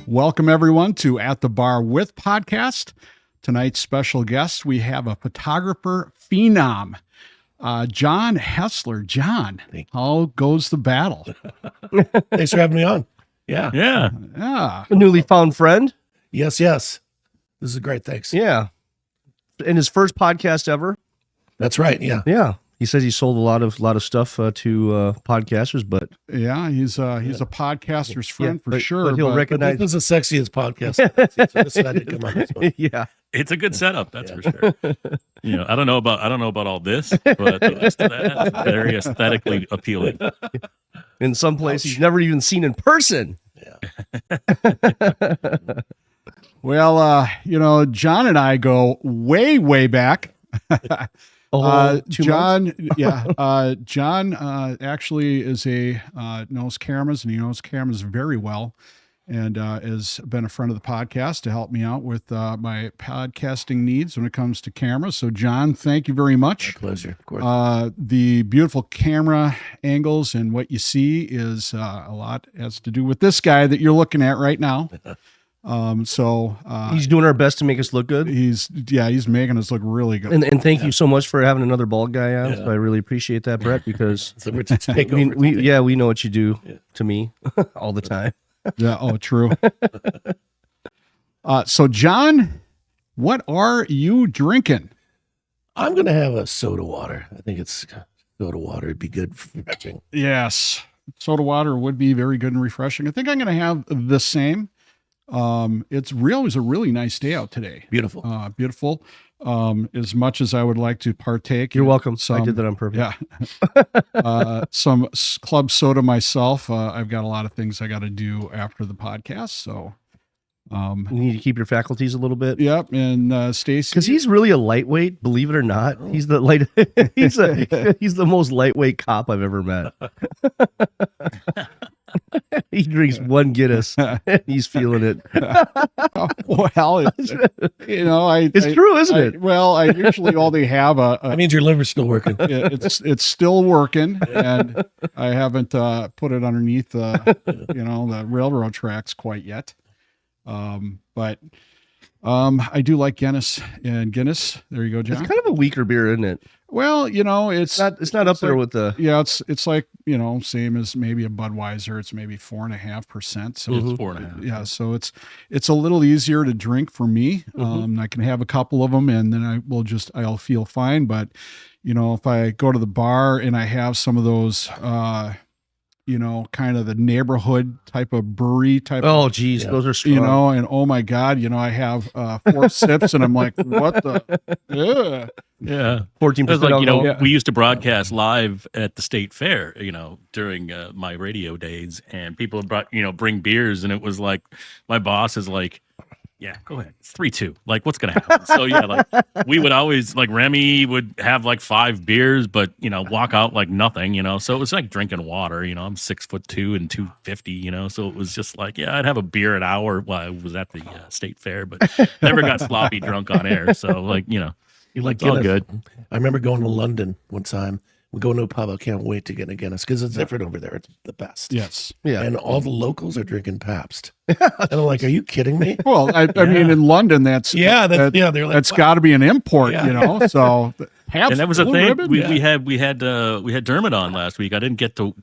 Welcome, everyone, to At the Bar with podcast. Tonight's special guest, we have a photographer phenom, John Hessler. John, how goes the battle? Thanks for having me on. Yeah. A newly found friend. Yes. This is great. Thanks. Yeah. And his first podcast ever. That's right. Yeah. Yeah. He says he sold a lot of stuff to podcasters, but yeah, he's a podcaster's friend for sure. But he'll recognize this is the sexiest podcast. So decided to come on this one. Yeah, it's a good setup, that's for sure. I don't know about all this, but the rest of that is very aesthetically appealing. In some places he's never even seen in person. Yeah. Well, John and I go way back. John, John actually is knows cameras, and he knows cameras very well, and has been a friend of the podcast to help me out with my podcasting needs when it comes to cameras. So, John, thank you very much. My pleasure, of course. The beautiful camera angles and what you see is a lot has to do with this guy that you're looking at right now. He's doing our best to make us look good. He's making us look really good. And thank you so much for having another bald guy on. So I really appreciate that, Brett, because we know what you do to me all the time. Yeah. Oh, true. So John, what are you drinking? I'm going to have a soda water. I think it's soda water. It'd be good for refreshing. Yes. Soda water would be very good and refreshing. I think I'm going to have the same. It was a really nice day out today. Beautiful. Beautiful. As much as I would like to partake. You're welcome. I did that on purpose. Yeah. Some club soda myself. I've got a lot of things I got to do after the podcast. So, you need to keep your faculties a little bit. Yep. And, Stacy, because he's really a lightweight, believe it or not. He's the he's the most lightweight cop I've ever met. He drinks one Guinness and he's feeling it. Well, it's true, isn't it? Well, I usually only have that means your liver's still working. It's still working, and I haven't put it underneath the railroad tracks quite yet. But I do like Guinness, and Guinness. There you go, John. It's kind of a weaker beer, isn't it? Well, it's not up there with the. Yeah, it's like same as maybe a Budweiser. It's maybe 4.5%. So it's 4.5. Yeah, so it's a little easier to drink for me. I can have a couple of them, and then I'll feel fine. But if I go to the bar and I have some of those. Kind of the neighborhood type of brewery type. Oh, geez, those are strong. And oh my God, I have 4 sips, and I'm like, what the? Yeah, 14%. We used to broadcast live at the state fair, during my radio days, and people bring beers, and it was like my boss is like, yeah, go ahead. It's 3-2. Like, what's going to happen? So, yeah, we would always, Remy would have 5 beers, but, walk out like nothing, So it was like drinking water, I'm 6'2" and 250, So it was just I'd have a beer an hour while I was at the state fair, but never got sloppy drunk on air. So, You like it's all good. I remember going to London one time. We go into a pub. I can't wait to get a Guinness because it's different over there. It's the best. Yes. Yeah. And all the locals are drinking Pabst. And I'm like, are you kidding me? Well, I mean, in London, they're like, that's got to be an import, So, and that was a thing. We had Dermot on last week. I didn't get to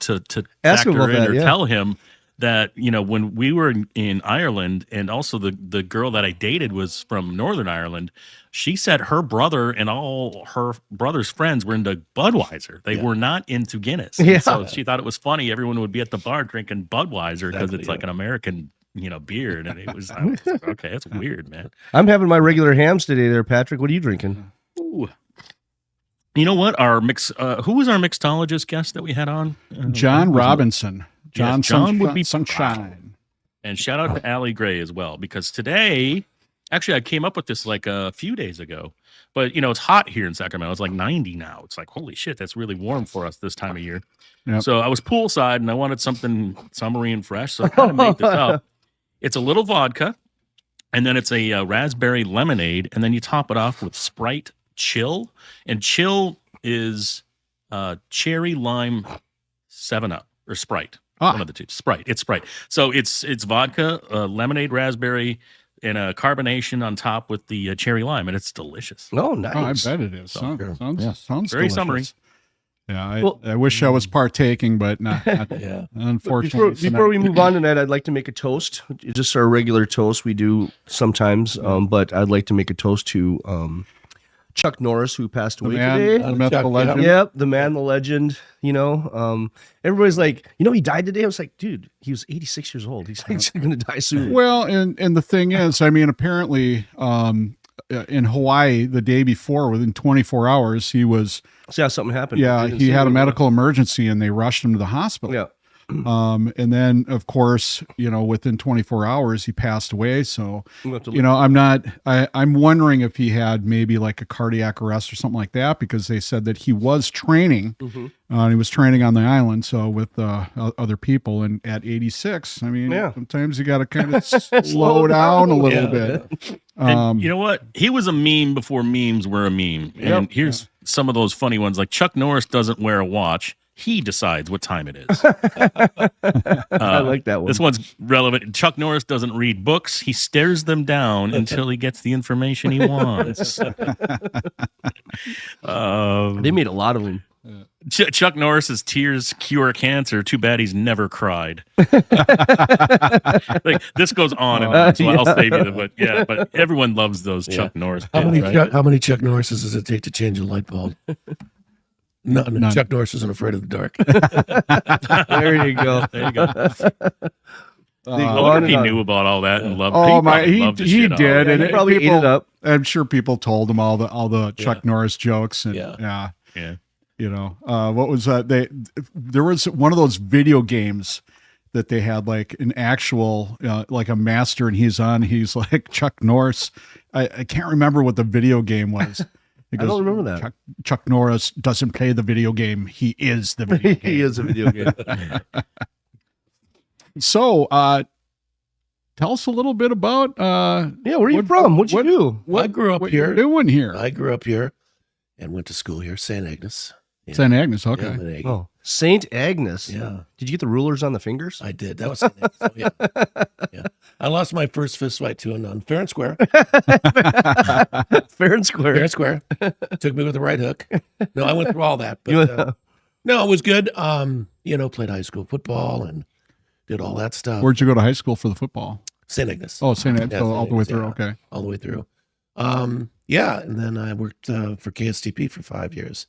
ask him factor about in that, or tell him that when we were in Ireland, and also the girl that I dated was from Northern Ireland. She said her brother and all her brother's friends were into Budweiser. They were not into Guinness. Yeah. So she thought it was funny. Everyone would be at the bar drinking Budweiser because it's like an American, beer. And I was like, okay, that's weird, man. I'm having my regular hams today there, Patrick. What are you drinking? Ooh. You know what? Our who was our mixologist guest that we had on? John Robinson. John would be sunshine. And shout out to Allie Gray as well, because today, actually, I came up with this a few days ago, but it's hot here in Sacramento. It's 90 now. It's holy shit, that's really warm for us this time of year. Yep. So I was poolside and I wanted something summery and fresh. So I kind of made this up. It's a little vodka, and then it's a raspberry lemonade, and then you top it off with Sprite Chill, and Chill is cherry lime 7-Up or Sprite. One of the two. Sprite. It's Sprite. So it's vodka, lemonade, raspberry, and a carbonation on top with the cherry lime, and it's delicious. Oh, nice. Oh, I bet it is. Sounds very delicious. summery. Yeah, I wish I was partaking, but not unfortunately. Before we move on tonight, I'd like to make a toast. Just our regular toast we do sometimes, but I'd like to make a toast to Chuck Norris, who passed away today. The myth, the legend. Yep, the man, the legend. Everybody's like, he died today. I was like, dude, he was 86 years old. He's going to die soon. Well, and the thing is, I mean, apparently, in Hawaii the day before, within 24 hours, he was. So yeah, something happened. Yeah, he had a medical emergency, and they rushed him to the hospital. Yeah. And then, of course, within 24 hours, he passed away. So, I'm wondering if he had maybe like a cardiac arrest or something like that, because they said that he was training. He was training on the island, so with other people. And at 86, I mean, sometimes you got to kind of slow down a little bit. And you know what? He was a meme before memes were a meme. And here's some of those funny ones. Like Chuck Norris doesn't wear a watch. He decides what time it is. I like that one. This one's relevant. Chuck Norris doesn't read books. He stares them down until he gets the information he wants. They made a lot of them. Chuck Norris's tears cure cancer. Too bad he's never cried. Like this goes on and on, so I'll save you but everyone loves those Chuck Norris. How many Chuck Norrises does it take to change a light bulb? None. Chuck Norris isn't afraid of the dark. There you go. I wonder if he knew about all that and loved. He did, and he probably ate it up. I'm sure people told him all the Chuck Norris jokes, and what was that? There was one of those video games that they had like an actual like a master, and he's like Chuck Norris. I can't remember what the video game was. I don't remember that. Chuck Norris doesn't play the video game. He is the video game. He is a video game. So, tell us a little bit about where are you from? What'd you do? I grew up here. Doing here? I grew up here and went to school here, St. Agnes. Yeah. St. Agnes, okay. Yeah, St. Agnes. Yeah. Did you get the rulers on the fingers? I did. That was St. Agnes. Oh, yeah. I lost my first fist fight to a nun, fair and square. Fair and square. Fair and square. Took me with the right hook. No, I went through all that. But no, it was good. Played high school football and did all that stuff. Where'd you go to high school for the football? St. Agnes. Oh, St. Agnes. All the way through. Okay. All the way through. And then I worked for KSTP for 5 years,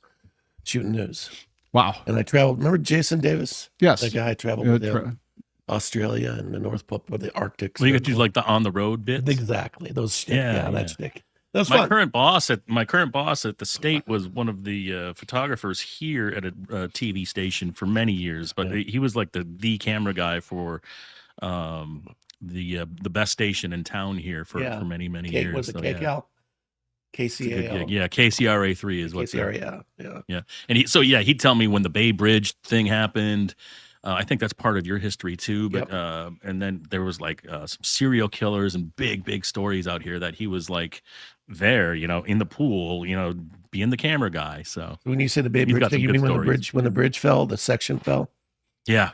shooting news. Wow. And I traveled. Remember Jason Davis? Yes. That guy I traveled with him. Australia and the North Pole, or the Arctic. Well, you get to do like the on the road bits. Exactly. Those shtick. Yeah, that shtick. That was my fun. current boss at the state was one of the photographers here at a TV station for many years, but he was like the camera guy for the best station in town here for many years. Was it KCAL? KCAL. Yeah, KCRA3 is what. KCRA, yeah. And he'd tell me when the Bay Bridge thing happened. I think that's part of your history too, but and then there was like some serial killers and big stories out here that he was like there, in the pool, being the camera guy. So when you say the Bay Bridge, you mean when the bridge fell, the section fell? Yeah.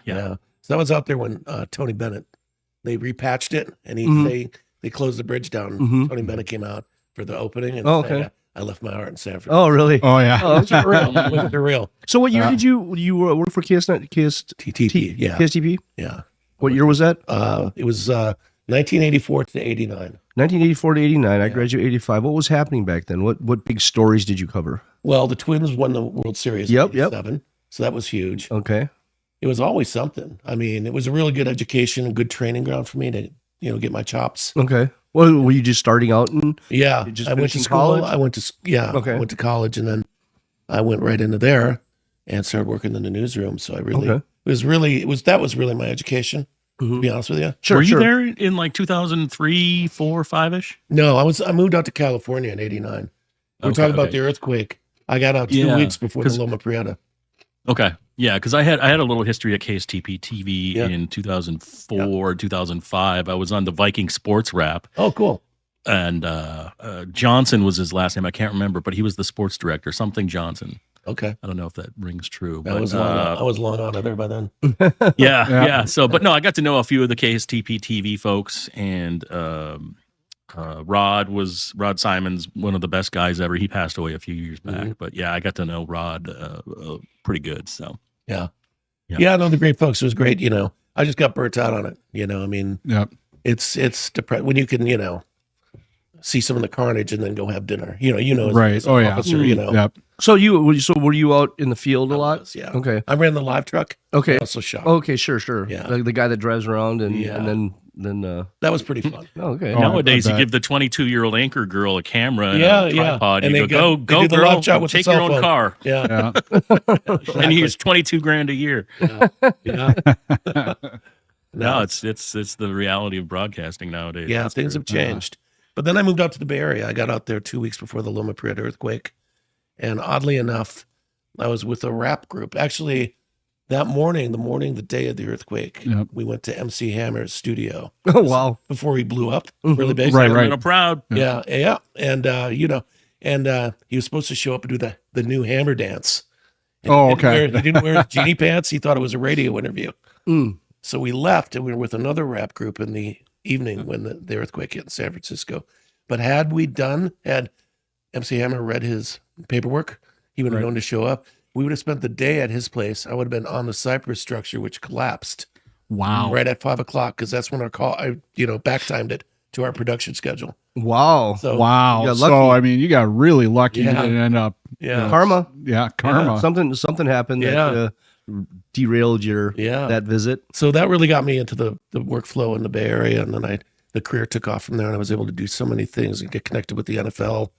So I was out there when Tony Bennett, they repatched it, and they closed the bridge down. Tony Bennett came out for the opening, and I left my heart in San Francisco. Oh, really? Oh, yeah. Oh, it's real. So what year did you work for KSTP? Yeah. KSTP? Yeah. What year was that? It was 1984 to 89. 1984 to 89. I graduated 85. What was happening back then? What big stories did you cover? Well, the Twins won the World Series in 87, so that was huge. Okay. It was always something. I mean, it was a really good education and good training ground for me to, get my chops. Okay. Well, were you just starting out? I went to school. I went to college, and then I went right into there and started working in the newsroom. So that was really my education. To be honest with you. Were you there in like 2003, 4, 5-ish? No, I moved out to California in 89. We're talking about the earthquake. I got out 2 weeks before the Loma Prieta. Okay. Yeah, because I had a little history at KSTP-TV in 2004, 2005. I was on the Viking Sports Wrap. Oh, cool. And Johnson was his last name. I can't remember, but he was the sports director, something Johnson. Okay. I don't know if that rings true. I was long on it there by then. Yeah. So, but no, I got to know a few of the KSTP-TV folks, and Rod Simon's one of the best guys ever. He passed away a few years back, but yeah, I got to know Rod pretty good. So yeah, I know the great folks. It was great. I just got burnt out on it. I mean, it's depressing when you can, see some of the carnage and then go have dinner. As an officer, So were you out in the field a lot? Yeah. Okay. I ran the live truck. Okay. I also shot. Okay, sure. Yeah. The guy that drives around and then that was pretty fun. Okay. Nowadays, you give the 22-year-old anchor girl a camera and a tripod. And you go girl, take your own car. Yeah. And you use $22,000 a year. Yeah. No, it's the reality of broadcasting nowadays. Yeah, things have changed. But then I moved out to the Bay Area. I got out there 2 weeks before the Loma Prieta earthquake. And oddly enough, I was with a rap group. Actually, that morning, the day of the earthquake, we went to MC Hammer's studio. Oh, wow. Before he blew up really big. Right. I'm proud. Yeah. And, he was supposed to show up and do the new Hammer dance. And he didn't wear his genie pants. He thought it was a radio interview. So we left, and we were with another rap group in the evening when the earthquake hit in San Francisco. But had MC Hammer read his paperwork, he would have known to show up. We would have spent the day at his place. I would have been on the Cypress structure, which collapsed. Wow. Right at 5 o'clock, because that's when our call, back-timed it to our production schedule. Wow. So, wow. So, I mean, you got really lucky you didn't end up. Yeah. Karma. Yeah, karma. Something happened that derailed that visit. So that really got me into the workflow in the Bay Area, and then the career took off from there, and I was able to do so many things and get connected with the NFL.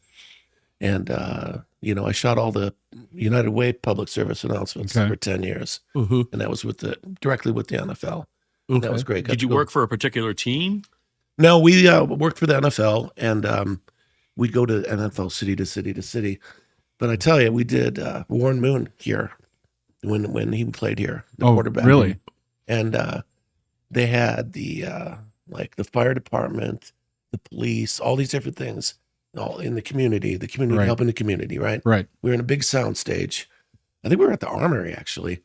And, I shot all the United Way public service announcements for 10 years. And that was directly with the NFL. And that was great. Did you work for a particular team? No, we worked for the NFL, and we'd go to NFL city to city to city. But I tell you, we did Warren Moon here when he played here, the quarterback. Really? And they had the fire department, the police, all these different things, all in the community helping the community, right? Right. We were in a big sound stage. I think we were at the Armory, actually.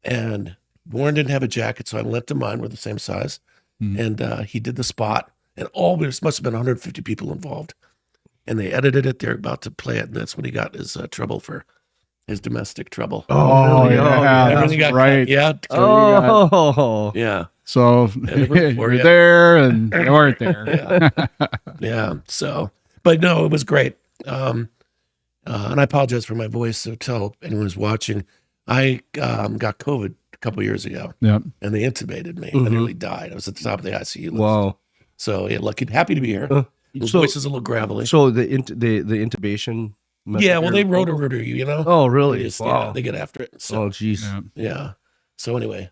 And Warren didn't have a jacket, so I lent him mine. We're the same size. And he did the spot. And there must have been 150 people involved. And they edited it. They're about to play it. And that's when he got his trouble for his domestic trouble. Oh, really? Everything got right. cut. Yeah. Yeah. So you're there and they weren't there. Yeah. So, but no, it was great. And I apologize for my voice. So tell anyone who's watching, I got COVID a couple years ago. Yeah. And they intubated me. I nearly died. I was at the top of the ICU list. Wow. So happy to be here. Voice is a little gravelly. So the intubation. Yeah, they rotor you, Oh, really? Wow. They get after it. So, oh, geez. Yeah. So anyway,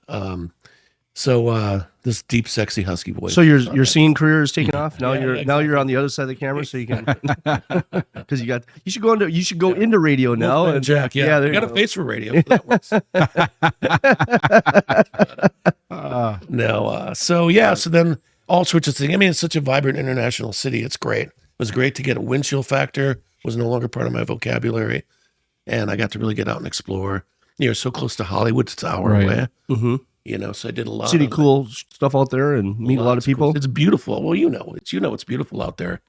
this deep, sexy husky voice. So your singing career is taking off. Now you're on the other side of the camera, so you can because you should go into radio now. And Jack, there you got a face for radio. So that works. So then all sorts of things. I mean, it's such a vibrant international city. It's great. It was great to get a wind chill factor. Was no longer part of my vocabulary, and I got to really get out and explore. You're so close to Hollywood; it's an hour away. So I did a lot. See cool stuff out there and meet a lot of people. It's beautiful. Well, it's beautiful out there.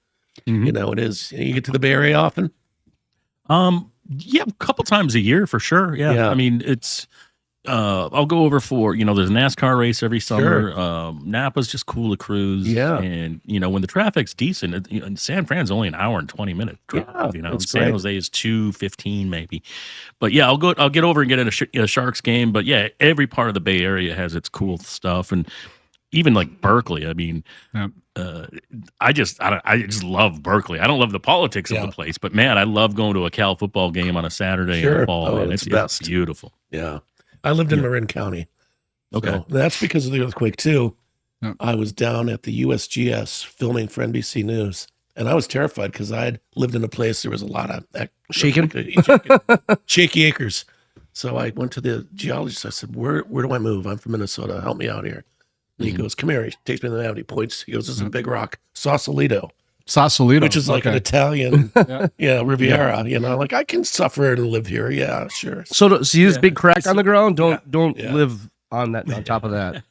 It is. You get to the Bay Area often. Yeah, a couple times a year for sure. Yeah. I mean, it's. I'll go over for there's a NASCAR race every summer. Sure. Napa's just cool to cruise. Yeah, and when the traffic's decent, San Fran's only an hour and 20-minute drive. San Jose is 2:15 maybe. But yeah, I'll get over and get in a Sharks game. But yeah, every part of the Bay Area has its cool stuff, and even like Berkeley. I mean, I just love Berkeley. I don't love the politics of the place, but man, I love going to a Cal football game on a Saturday in the fall. Oh, and it's beautiful. Yeah. I lived in Marin County. Okay. So that's because of the earthquake too. Yep. I was down at the USGS filming for NBC News, and I was terrified because I had lived in a place there was a lot of shaky acres. So I went to the geologist. I said, where do I move? I'm from Minnesota. Help me out here. And he goes, come here. He takes me to the map. He points. He goes, this is a big rock, Sausalito. Sausalito, which is like an Italian, Riviera. You know, like I can suffer and live here. Yeah, sure. So see this big crack on the ground. Don't live on that. On top of that.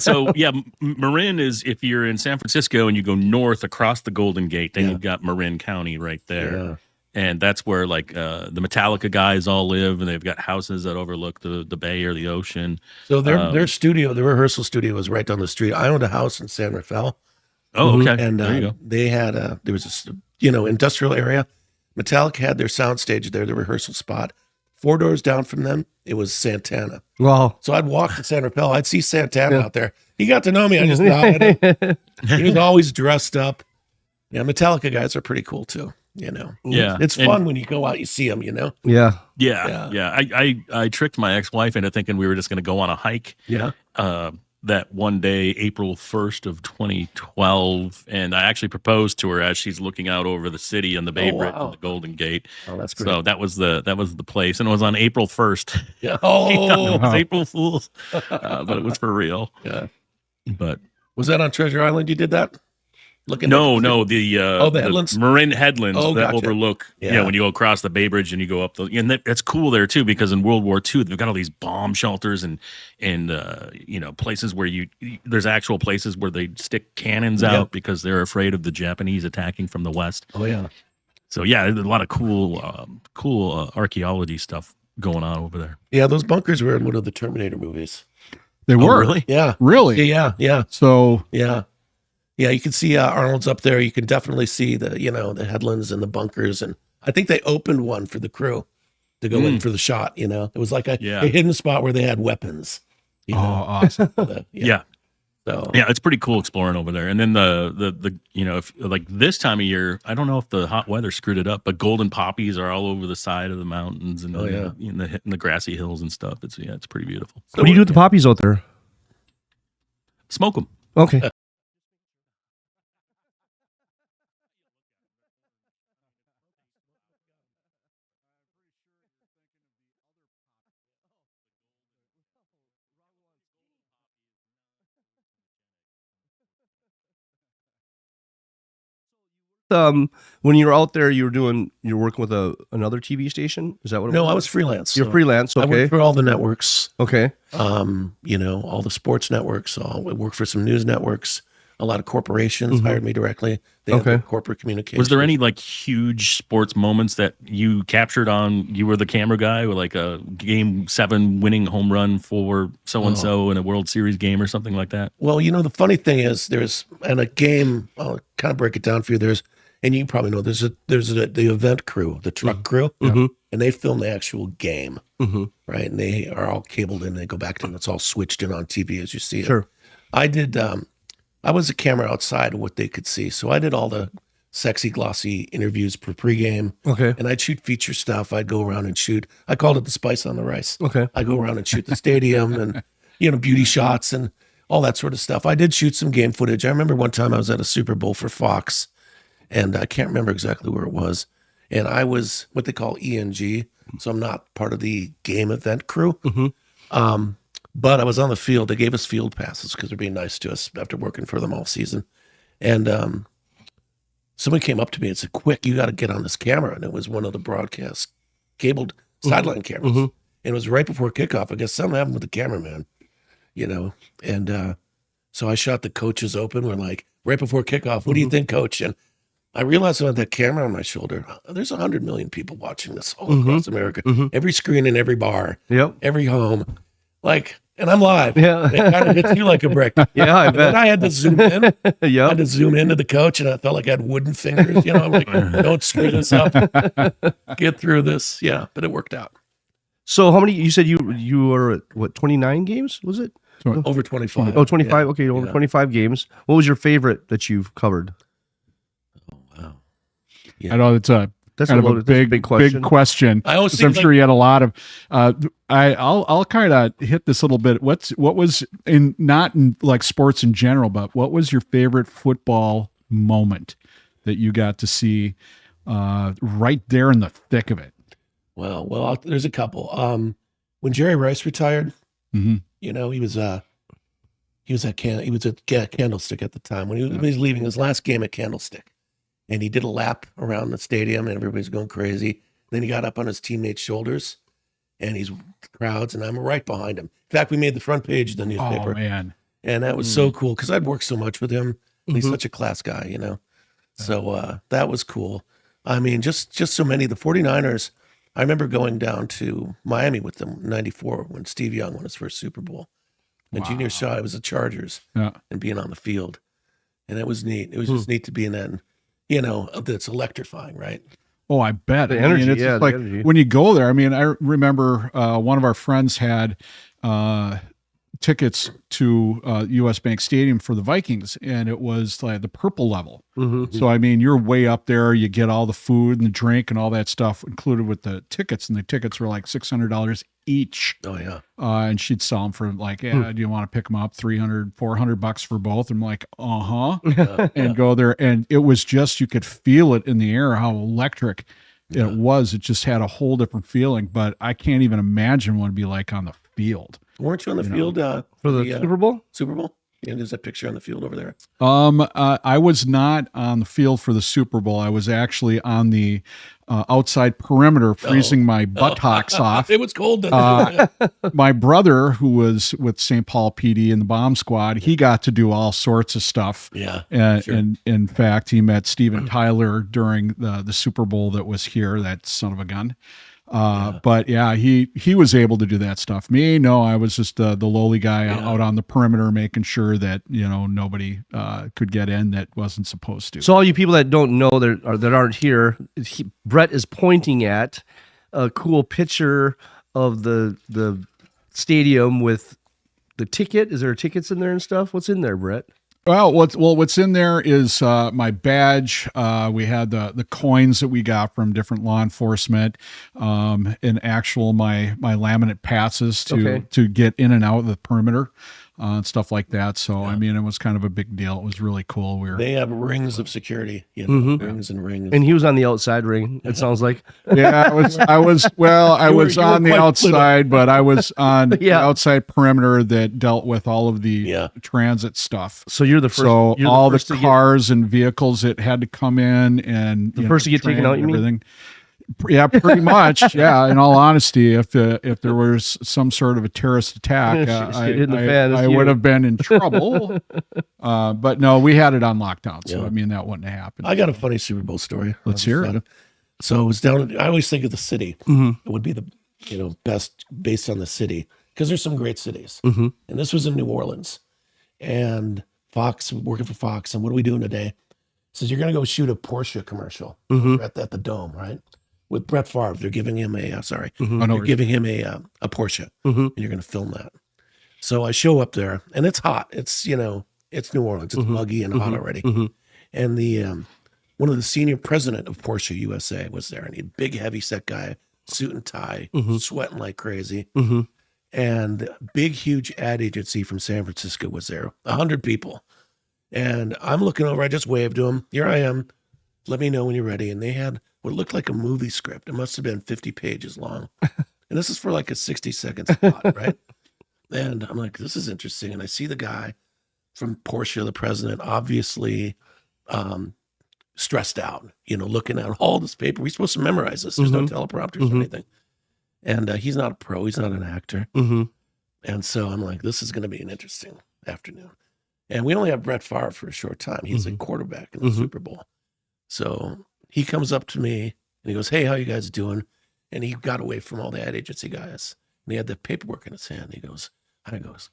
So Marin is, if you're in San Francisco and you go north across the Golden Gate, then you've got Marin County right there. Yeah. And that's where like the Metallica guys all live, and they've got houses that overlook the bay or the ocean. So their studio, the rehearsal studio, was right down the street. I owned a house in San Rafael. Oh, okay. And there you go. They had there was a industrial area. Metallica had their sound stage there, the rehearsal spot. 4 doors down from them, it was Santana. Wow. So I'd walk to San Rafael. I'd see Santana out there. He got to know me. I just nodded at him. He was always dressed up. Yeah, Metallica guys are pretty cool too. You know. Yeah. It's fun when you go out, you see them. You know. Yeah. I tricked my ex-wife into thinking we were just going to go on a hike. Yeah. That one day, April 1st of 2012, and I actually proposed to her as she's looking out over the city and the Bay Bridge and the Golden Gate. Oh, that's great. So that was the place, and it was on April 1st. Yeah. Oh, it was April Fool's, but it was for real. Yeah. But was that on Treasure Island? You did that? The headlands? Marin headlands that gotcha. overlook, when you go across the Bay Bridge and you go up and that's cool there too, because in World War II they've got all these bomb shelters and places where there's actual places where they stick cannons out because they're afraid of the Japanese attacking from the west. Oh yeah. So there's a lot of cool archaeology stuff going on over there. Yeah, those bunkers were in one of the Terminator movies. They were really? Yeah. Really? Yeah. So yeah, you can see Arnold's up there. You can definitely see the headlands and the bunkers, and I think they opened one for the crew to go in for the shot. You know, it was like a hidden spot where they had weapons. You know? Awesome! So it's pretty cool exploring over there. And then the if like this time of year, I don't know if the hot weather screwed it up, but golden poppies are all over the side of the mountains and in the grassy hills and stuff. It's pretty beautiful. So what do you do with the poppies out there? Smoke them. Okay. When you were out there, you're working with another TV station. Is that what? No, I was freelance. You're freelance. Okay. I worked for all the networks. Okay. All the sports networks. I worked for some news networks. A lot of corporations hired me directly. They had their corporate communication. Was there any like huge sports moments that you captured on? You were the camera guy with like a Game 7 winning home run for so and so in a World Series game or something like that. Well, the funny thing is, in a game, I'll kind of break it down for you. And you probably know there's the event crew, the truck crew, and they film the actual game, right? And they are all cabled in. They go back to it. It's all switched in on TV as you see it. Sure. I did. I was a camera outside of what they could see, so I did all the sexy, glossy interviews for pregame. Okay. And I'd shoot feature stuff. I'd go around and shoot. I called it the spice on the rice. Okay. I go around and shoot the stadium and beauty shots and all that sort of stuff. I did shoot some game footage. I remember one time I was at a Super Bowl for Fox. And I can't remember exactly where it was. And I was what they call ENG. So I'm not part of the game event crew. But I was on the field. They gave us field passes because they're being nice to us after working for them all season. And someone came up to me and said, "Quick, you got to get on this camera." And it was one of the broadcast cabled sideline cameras. And it was right before kickoff. I guess something happened with the cameraman, And so I shot the coaches open. We're like, right before kickoff, what do you think, coach? And I realized I had that camera on my shoulder. There's 100 million people watching this all across America. Every screen in every bar, every home. And I'm live. Yeah. It kind of hits you like a brick. Yeah, I bet. Then I had to zoom in. I had to zoom into the coach, and I felt like I had wooden fingers. I'm like, don't screw this up. Get through this. Yeah, but it worked out. So how many, you said you were at, what, 29 games, was it? Over 25. Oh, 25. Yeah. Okay, over 25 games. What was your favorite that you've covered? Oh, wow. I know that's kind of a big question. I always I'm sure you had a lot of. I'll kind of hit this a little bit. What was not in like sports in general, but what was your favorite football moment that you got to see right there in the thick of it? Well, there's a couple. When Jerry Rice retired, he was at Candlestick at the time when he was leaving his last game at Candlestick. and he did a lap around the stadium, and everybody's going crazy. Then he got up on his teammates' shoulders, and he's crowds, and I'm right behind him. In fact, we made the front page of the newspaper. Oh, man. And that was so cool because I'd worked so much with him. He's such a class guy, you know. So that was cool. I mean, just so many. The 49ers, I remember going down to Miami with them in 94 when Steve Young won his first Super Bowl. And Junior Shaw, it was the Chargers, and being on the field. And it was neat. It was just neat to be in that, you know, that's electrifying, right? Oh, I bet. The energy, it's just like when you go there, I mean, I remember one of our friends had tickets to US Bank Stadium for the Vikings, and it was like the purple level. So, I mean, you're way up there. You get all the food and the drink and all that stuff included with the tickets, and the tickets were like $600 each. Oh, yeah. And she'd sell them for like, do you want to pick them up? $300, $400 for both. I'm like, and go there. And it was just, you could feel it in the air, how electric it was. It just had a whole different feeling, but I can't even imagine what it'd be like on the field. Weren't you on the field for the Super Bowl? Super Bowl? Yeah, there's a picture on the field over there. I was not on the field for the Super Bowl. I was actually on the outside perimeter, freezing my buttocks off. It was cold then. My brother, who was with St. Paul PD and the bomb squad, he got to do all sorts of stuff. Yeah. And in fact, he met Steven Tyler during the Super Bowl that was here, that son of a gun. But yeah, he was able to do that stuff. Me, no, I was just the lowly guy out on the perimeter, making sure that, you know, nobody could get in that wasn't supposed to. So all you people that don't know that aren't here, Brett is pointing at a cool picture of the stadium with the ticket. Is there tickets in there and stuff? What's in there, Brett? Well, what's in there is my badge. We had the coins that we got from different law enforcement, and actual my laminate passes to get in and out of the perimeter, and stuff like that. So I mean, it was kind of a big deal. It was really cool. They have rings of security, you know, rings and rings. And he was on the outside ring. It sounds like. Yeah, I was on the outside, but I was on the outside perimeter that dealt with all of the transit stuff. So you're the first. So all the cars and vehicles that had to come in, and the first to get taken out, you mean? Yeah, pretty much. Yeah, in all honesty, if there was some sort of a terrorist attack, I would have been in trouble. But no, we had it on lockdown, so I mean that wouldn't have happened. I got a funny Super Bowl story. Let's hear it. So it was down. I always think of the city. It would be the best based on the city because there's some great cities. And this was in New Orleans, and Fox, working for Fox, and what are we doing today? Says you're going to go shoot a Porsche commercial at the Dome, right? With Brett Favre. They're giving him they're giving him a Porsche, and you're going to film that. So I show up there, and it's hot. It's, it's New Orleans. It's muggy and hot already. And the one of the senior president of Porsche USA was there, and he had big, heavy set guy, suit and tie, sweating like crazy. And big, huge ad agency from San Francisco was there, 100 people. And I'm looking over, I just waved to him. Here I am. Let me know when you're ready. And they had what looked like a movie script. It must have been 50 pages long. And this is for like a 60-second spot, right? And I'm like, this is interesting. And I see the guy from Porsche, the president, obviously stressed out, looking at all this paper. We're supposed to memorize this. There's no teleprompters or anything. And he's not a pro. He's not an actor. And so I'm like, this is going to be an interesting afternoon. And we only have Brett Favre for a short time. He's a quarterback in the Super Bowl. So he comes up to me and he goes, hey, how you guys doing? And he got away from all the ad agency guys. And he had the paperwork in his hand. He goes,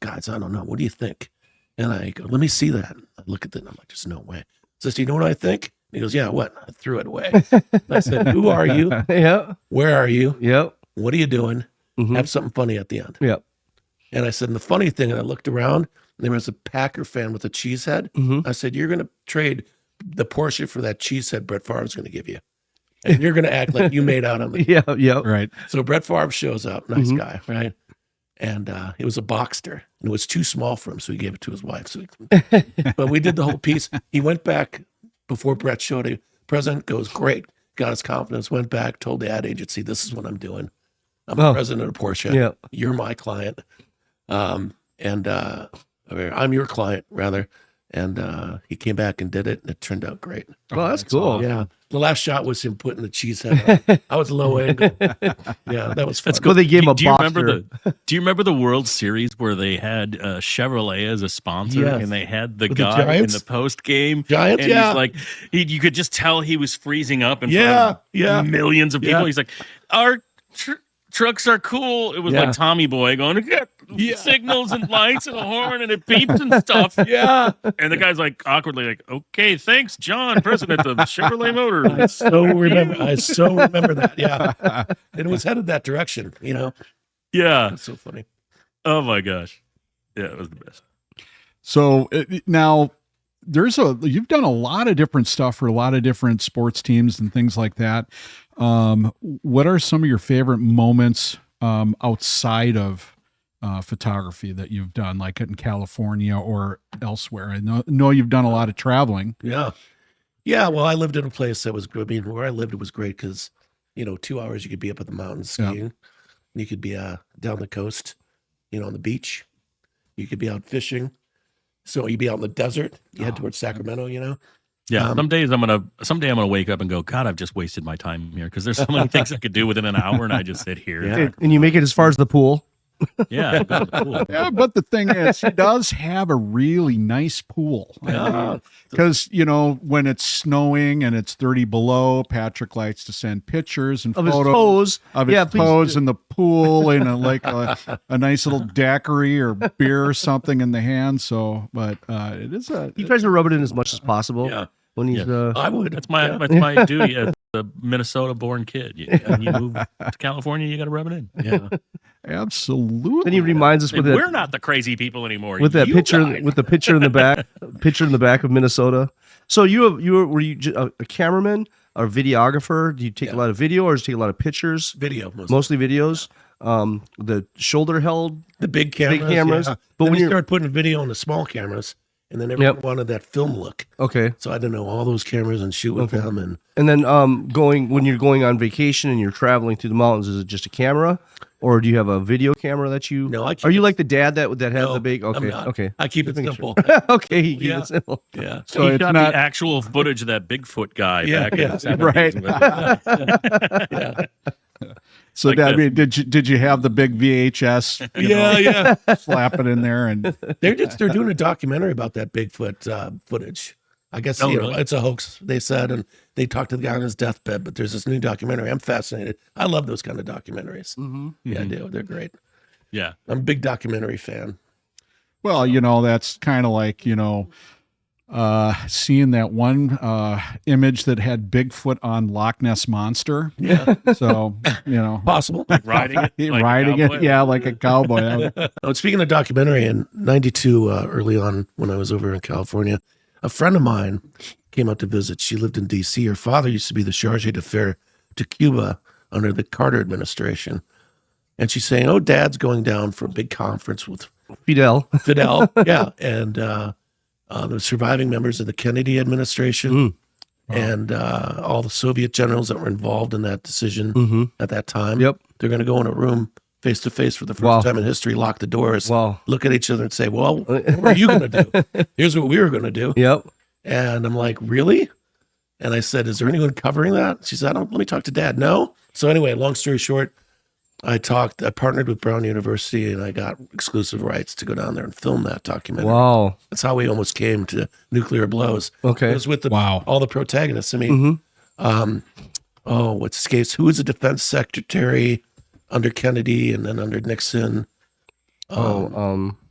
guys, I don't know. What do you think? And I go, let me see that. I look at it and I'm like, there's no way. Says, do you know what I think? And he goes, yeah, what? I threw it away. I said, who are you? Where are you? What are you doing? Have something funny at the end. And I said, and the funny thing, and I looked around, and there was a Packer fan with a cheese head. I said, you're going to trade the Porsche for that cheese head Brett Favre's going to give you. And you're going to act like you made out on the right. So Brett Favre shows up, nice guy, right? And it was a Boxster, and it was too small for him, so he gave it to his wife. But we did the whole piece. He went back before Brett showed him. President goes, great, got his confidence, went back, told the ad agency, this is what I'm doing. I'm the president of Porsche. You're my client. I'm your client, rather. And he came back and did it, and it turned out great. Well, that's cool. awesome. Yeah. The last shot was him putting the cheese head on. I was low angle. Yeah, that was fun. Well, they gave him a do you remember boxer. do you remember the World Series where they had Chevrolet as a sponsor, Yes. and they had the With the guy in Giants? the post game? Giants, and yeah. he's like, you could just tell he was freezing up in Yeah, front of yeah. millions of people. Yeah. He's like, our trucks are cool. It was Yeah. like Tommy Boy going, Yeah. signals and lights and a horn and it beeps and stuff. Yeah. And the guy's like awkwardly like, okay, thanks, John, president of Chevrolet Motors. I so remember that. Yeah. And it was headed that direction, you know. Yeah. That's so funny. Oh my gosh. Yeah, it was the best. So now you've done a lot of different stuff for a lot of different sports teams and things like that. What are some of your favorite moments outside of photography that you've done, like in California or elsewhere? I know you've done a lot of traveling. Yeah. Yeah. Well, I lived in a place that was good. I mean, where I lived, it was great because, 2 hours you could be up at the mountains skiing. You could be down the coast, on the beach. You could be out fishing. So you'd be out in the desert. You head towards Sacramento, Yeah, someday I'm gonna wake up and go, God, I've just wasted my time here because there's so many things I could do within an hour, and I just sit here. Yeah. And you make it as far as the pool. Yeah, go to the pool. Yeah, but the thing is, he does have a really nice pool. Because, when it's snowing and it's 30 below, Patrick likes to send pictures and Of his photos toes. of his Yeah, please toes do. in the pool and a nice little daiquiri or beer or something in the hand. So, but it is He tries to rub it in as much as possible. Yeah. When he's I would. That's my duty as a Minnesota-born kid. When you move to California, you got to rub it in. Yeah. absolutely. then he reminds us with We're that not the crazy people anymore. with that You picture guys. with the picture in the back of Minnesota. So were you a cameraman or videographer? Do you take a lot of video or do you take a lot of pictures? Video. Mostly videos. The shoulder held. The big cameras. Yeah. But when when you you're- start putting video on the small cameras, and then everyone wanted that film look. Okay. So I had to know all those cameras and shoot with them. And And then when you're going on vacation and you're traveling through the mountains, is it just a camera, or do you have a video camera that you? No, I keep Are you it- like the dad that has No, the big? I'm Okay, not. okay. I keep it Making simple. okay, you keep Yeah. it simple. Yeah. So He it's got not the actual footage of that Bigfoot guy Yeah, back yeah. in the 70s Right. with- Yeah. So Like I this. mean, did you have the big VHS? Yeah. Slap it in there and They're doing a documentary about that Bigfoot footage. I guess Oh, really? it's a hoax, they said, and they talked to the guy on his deathbed. But there's this new documentary. I'm fascinated. I love those kind of documentaries. Yeah, I do. They're great. Yeah. I'm a big documentary fan. well, that's kind of like seeing that one image that had Bigfoot on Loch Ness Monster. Yeah, So possible. Riding it. Like a riding it, cowboy. yeah, like a cowboy. Oh, speaking of documentary, in '92, early on when I was over in California, a friend of mine came out to visit. She lived in D.C. Her father used to be the charge d'affaires to Cuba under the Carter administration. And she's saying, oh, Dad's going down for a big conference with Fidel. Fidel. Yeah. And the surviving members of the Kennedy administration and all the Soviet generals that were involved in that decision at that time. Yep. They're going to go in a room face to face for the first time in history, lock the doors, Wow. look at each other and say, well, what are you going to do? Here's what we were going to do. Yep. And I'm like, really? And I said, is there anyone covering that? She said, let me talk to Dad. No. So anyway, long story short, I partnered with Brown University and I got exclusive rights to go down there and film that documentary. Wow. That's how we almost came to Nuclear Blows. Okay. It was with Wow. all the protagonists. I mean, what's his case? Who was the defense secretary under Kennedy and then under Nixon? Robert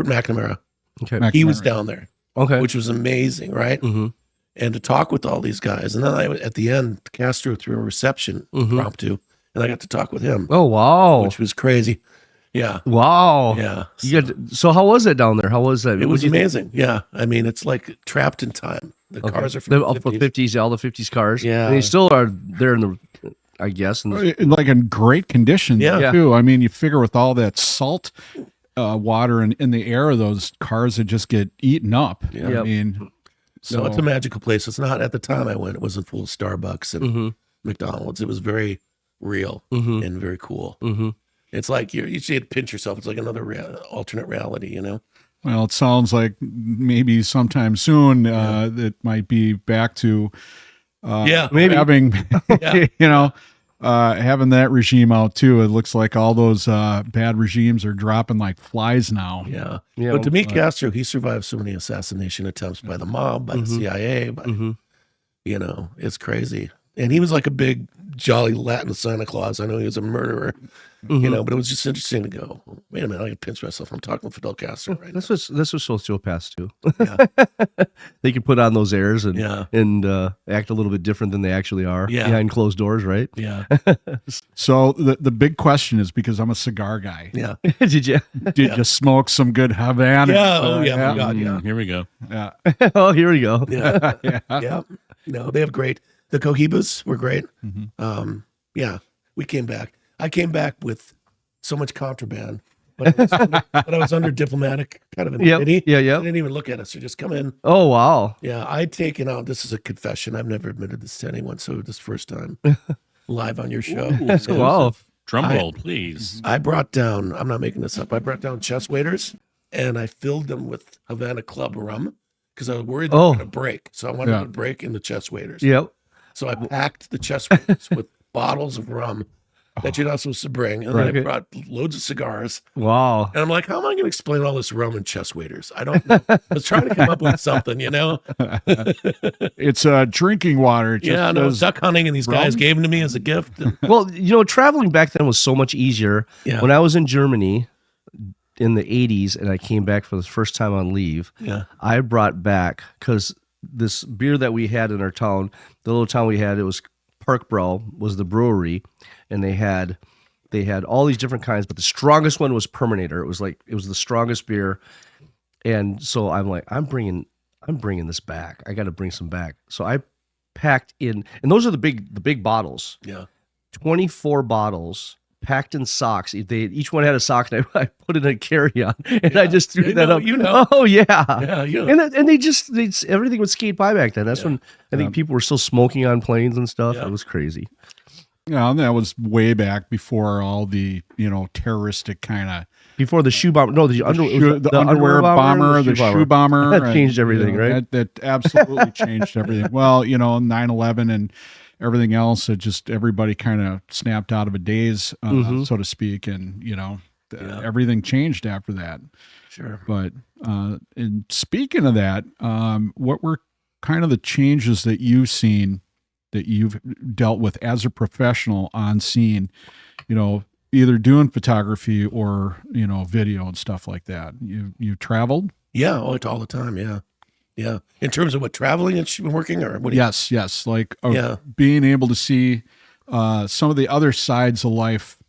McNamara. Okay. He was down there, Okay. which was amazing, right? And to talk with all these guys. And then at the end, Castro threw a reception impromptu, and I got to talk with him, Oh wow. which was crazy. Yeah. Wow. Yeah. You got so how was it down there? How was that? It was amazing. Yeah. I mean, it's like trapped in time. The cars are from the 50s. 50s, all the 50s cars. Yeah. And they still are there in the, I guess. In the, Like in great condition Yeah. too. I mean, you figure with all that salt water in the air, those cars would just get eaten up. Yeah. I Yep. mean, So it's a magical place. It's not, at the time I went, it wasn't full of Starbucks and McDonald's. It was very real and very cool. It's like you should pinch yourself. It's like another alternate reality, you know? Well, it sounds like maybe sometime soon it might be back to maybe having having that regime out too. It looks like all those bad regimes are dropping like flies now. Yeah. But to meet Castro, he survived so many assassination attempts by the mob, by the CIA, by it's crazy. And he was like a big jolly Latin Santa Claus. I know he was a murderer, but it was just interesting to go, wait a minute, I can pinch myself. I'm talking with Fidel Castro right now. This was sociopaths too. Yeah. They can put on those airs and act a little bit different than they actually are behind closed doors, right? Yeah. So the big question is, because I'm a cigar guy. Yeah. Did you smoke some good Havana? Yeah. Oh yeah. My God, yeah. Here we go. Yeah. Oh, here we go. Yeah. Yeah. No, they have great. The Cohibas were great. We came back. I came back with so much contraband, but I was under diplomatic kind of immunity. Yeah. They didn't even look at us. They just come in. Oh, wow. Yeah, I'd taken out, this is a confession. I've never admitted this to anyone, so this first time live on your show. Ooh, wow. Drum roll, please. I brought down, I'm not making this up, I brought down chest waders, and I filled them with Havana Club rum because I was worried they were going to break. So I wanted to break in the chest waders. Yep. So I packed the chest waders with bottles of rum that you're not supposed to bring. And then I brought loads of cigars. Wow. And I'm like, how am I going to explain all this rum and chest waders? I don't know. I was trying to come up with something, It's drinking water. Duck hunting, and these guys gave them to me as a gift. Well, traveling back then was so much easier. Yeah. When I was in Germany in the 80s and I came back for the first time on leave, I brought back, because this beer that we had in our town, the little town we had, it was Parkbrau was the brewery, and they had all these different kinds, but the strongest one was Perminator. It was the strongest beer, and so I'm like, I'm bringing this back. I got to bring some back. So I packed in, and those are the big bottles. Yeah, 24 bottles. Packed in socks. Each one had a sock, and I put it in a carry-on, and I just threw that up. Oh yeah. And they everything would skate by back then. That's when I think people were still smoking on planes and stuff. It was crazy. Yeah, and that was way back before all the terroristic kind of before the shoe bomber. No, the underwear bomber, the shoe bomber. That changed everything, right? That absolutely changed everything. Well, 9/11 and everything else, it just everybody kind of snapped out of a daze, so to speak, and everything changed after that. Sure. But and speaking of that, what were kind of the changes that you've seen, that you've dealt with as a professional on scene? Either doing photography or video and stuff like that. You traveled? Yeah, all the time. Yeah. Yeah. In terms of what traveling and been working, or what? Yes. Like being able to see some of the other sides of life,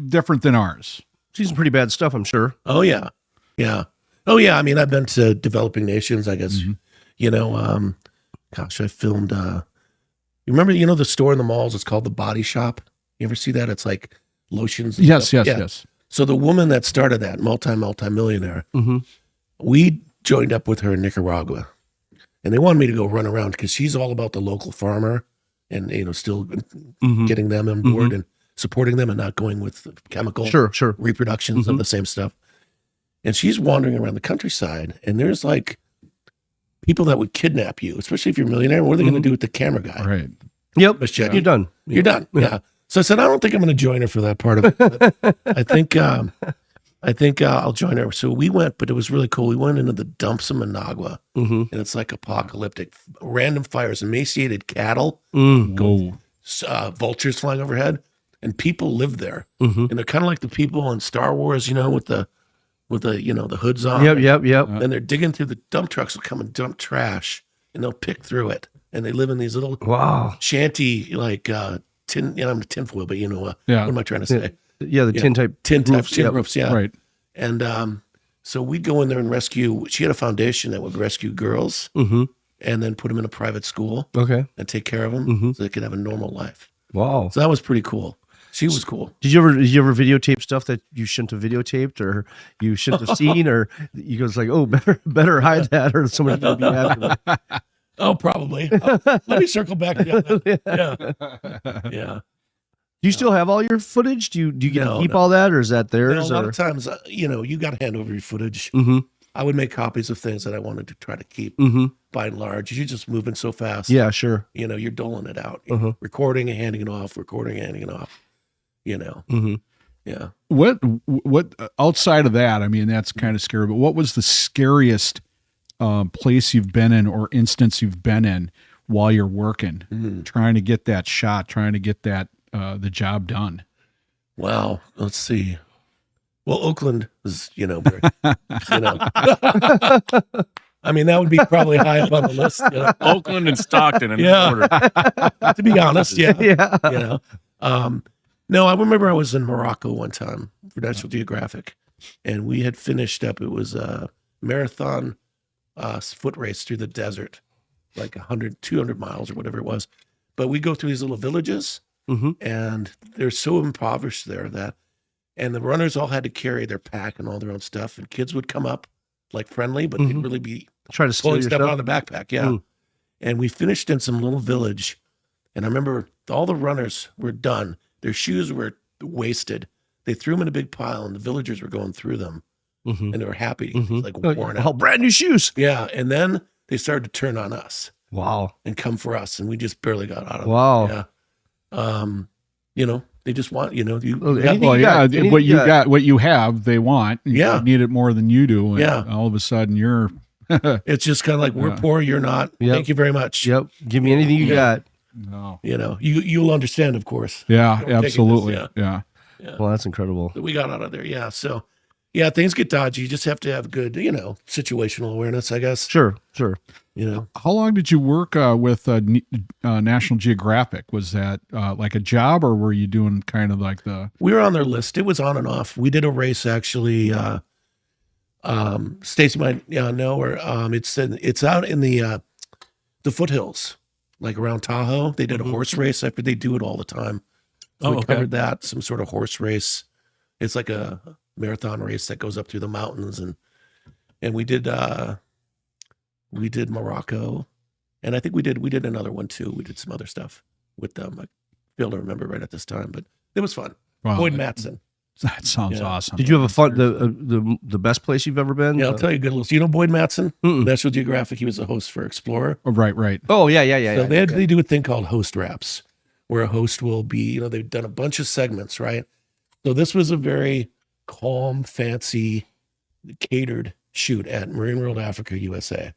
different than ours. Seen some pretty bad stuff, I'm sure. Oh yeah. Yeah. Oh yeah. I mean, I've been to developing nations, I guess. I filmed. You remember, the store in the malls? It's called the Body Shop. You ever see that? It's like lotions. Yes. So the woman that started that, multi-millionaire, we joined up with her in Nicaragua, and they wanted me to go run around because she's all about the local farmer and still getting them on board and supporting them and not going with chemical reproductions of the same stuff. And she's wandering around the countryside, and there's like people that would kidnap you, especially if you're a millionaire. What are they going to do with the camera guy? Right. Yep. You're done. You're done. Yeah. So I said, I don't think I'm going to join her for that part of it. But I think I'll join her. So we went, but it was really cool. We went into the dumps of Managua, and it's like apocalyptic, random fires, emaciated cattle, vultures flying overhead, and people live there. And they're kind of like the people in Star Wars, with the the hoods on. Yep. And they're digging through the dump trucks will come and dump trash, and they'll pick through it. And they live in these little shanty, like tin. I'm a tinfoil, but what am I trying to say? Yeah, the tin roofs. Yeah, right. And so we'd go in there and rescue. She had a foundation that would rescue girls, and then put them in a private school, and take care of them so they could have a normal life. Wow, so that was pretty cool. She was cool. Did you ever videotape stuff that you shouldn't have videotaped, or you shouldn't have seen, or you goes like, oh, better hide that, or somebody's gonna be happy. Oh, probably. Let me circle back to that. Yeah. Do you still have all your footage? Do you get to keep all that, or is that theirs? A lot of times, you got to hand over your footage. I would make copies of things that I wanted to try to keep. By and large, you're just moving so fast. Yeah, sure. You're doling it out. Recording and handing it off. Recording and handing it off. Yeah. What outside of that? I mean, that's kind of scary. But what was the scariest place you've been in or instance you've been in while you're working, trying to get that shot, trying to get that the job done? Wow. Let's see. Well, Oakland is, very, I mean, that would be probably high up on the list. Oakland and Stockton in order. To be honest, yeah. No, I remember I was in Morocco one time for National Geographic, and we had finished up. It was a marathon foot race through the desert, like 100, 200 miles or whatever it was. But we go through these little villages, and they're so impoverished there and the runners all had to carry their pack and all their own stuff, and kids would come up like friendly, but they'd really be trying to steal pulling your stuff stuff out of the backpack. Yeah. And we finished in some little village, and I remember all the runners were done. Their shoes were wasted. They threw them in a big pile, and the villagers were going through them, and they were happy, like worn out. Brand new shoes. Yeah, and then they started to turn on us. Wow. And come for us, and we just barely got out of it. Wow. Yeah. They just want, what you have, they want. You need it more than you do. And all of a sudden you're it's just kind of like, we're poor, you're not. Thank you very much. Yep. Give me anything you got. No. You'll understand, of course. Yeah, absolutely. Yeah. Well, that's incredible. We got out of there. Yeah. So, things get dodgy. You just have to have good, situational awareness, I guess. Sure. How long did you work with National Geographic? Was that like a job, or were you doing kind of like We were on their list. It was on and off. We did a race actually. Stacy might know, or it's out in the foothills, like around Tahoe. They did a horse race. After they do it all the time. So we covered that, some sort of horse race. It's like a marathon race that goes up through the mountains, and we did Morocco, and I think we did another one too. We did some other stuff with them. I fail to remember right at this time, but it was fun. Wow. Boyd Matson. That sounds awesome. Did you have the best place you've ever been? Yeah, I'll tell you a good little. You know Boyd Matson? National Geographic. He was a host for Explorer. Oh, right. Oh, yeah. So they do a thing called host wraps, where a host will be, they've done a bunch of segments, right? So this was a very calm, fancy, catered shoot at Marine World Africa, USA.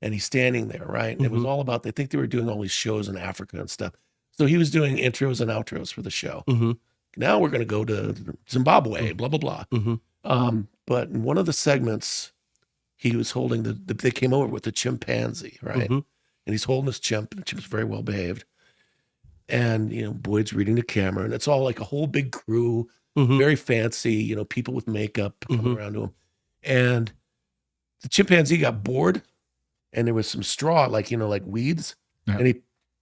And he's standing there, right? And it was all about, they think they were doing all these shows in Africa and stuff. So he was doing intros and outros for the show. Now we're going to go to Zimbabwe, blah, blah, blah. But in one of the segments, he was holding they came over with the chimpanzee, right? And he's holding this chimp, and the chimp's very well behaved. And, Boyd's reading the camera, and it's all like a whole big crew, very fancy, people with makeup coming around to him. And the chimpanzee got bored, and there was some straw, like weeds, and he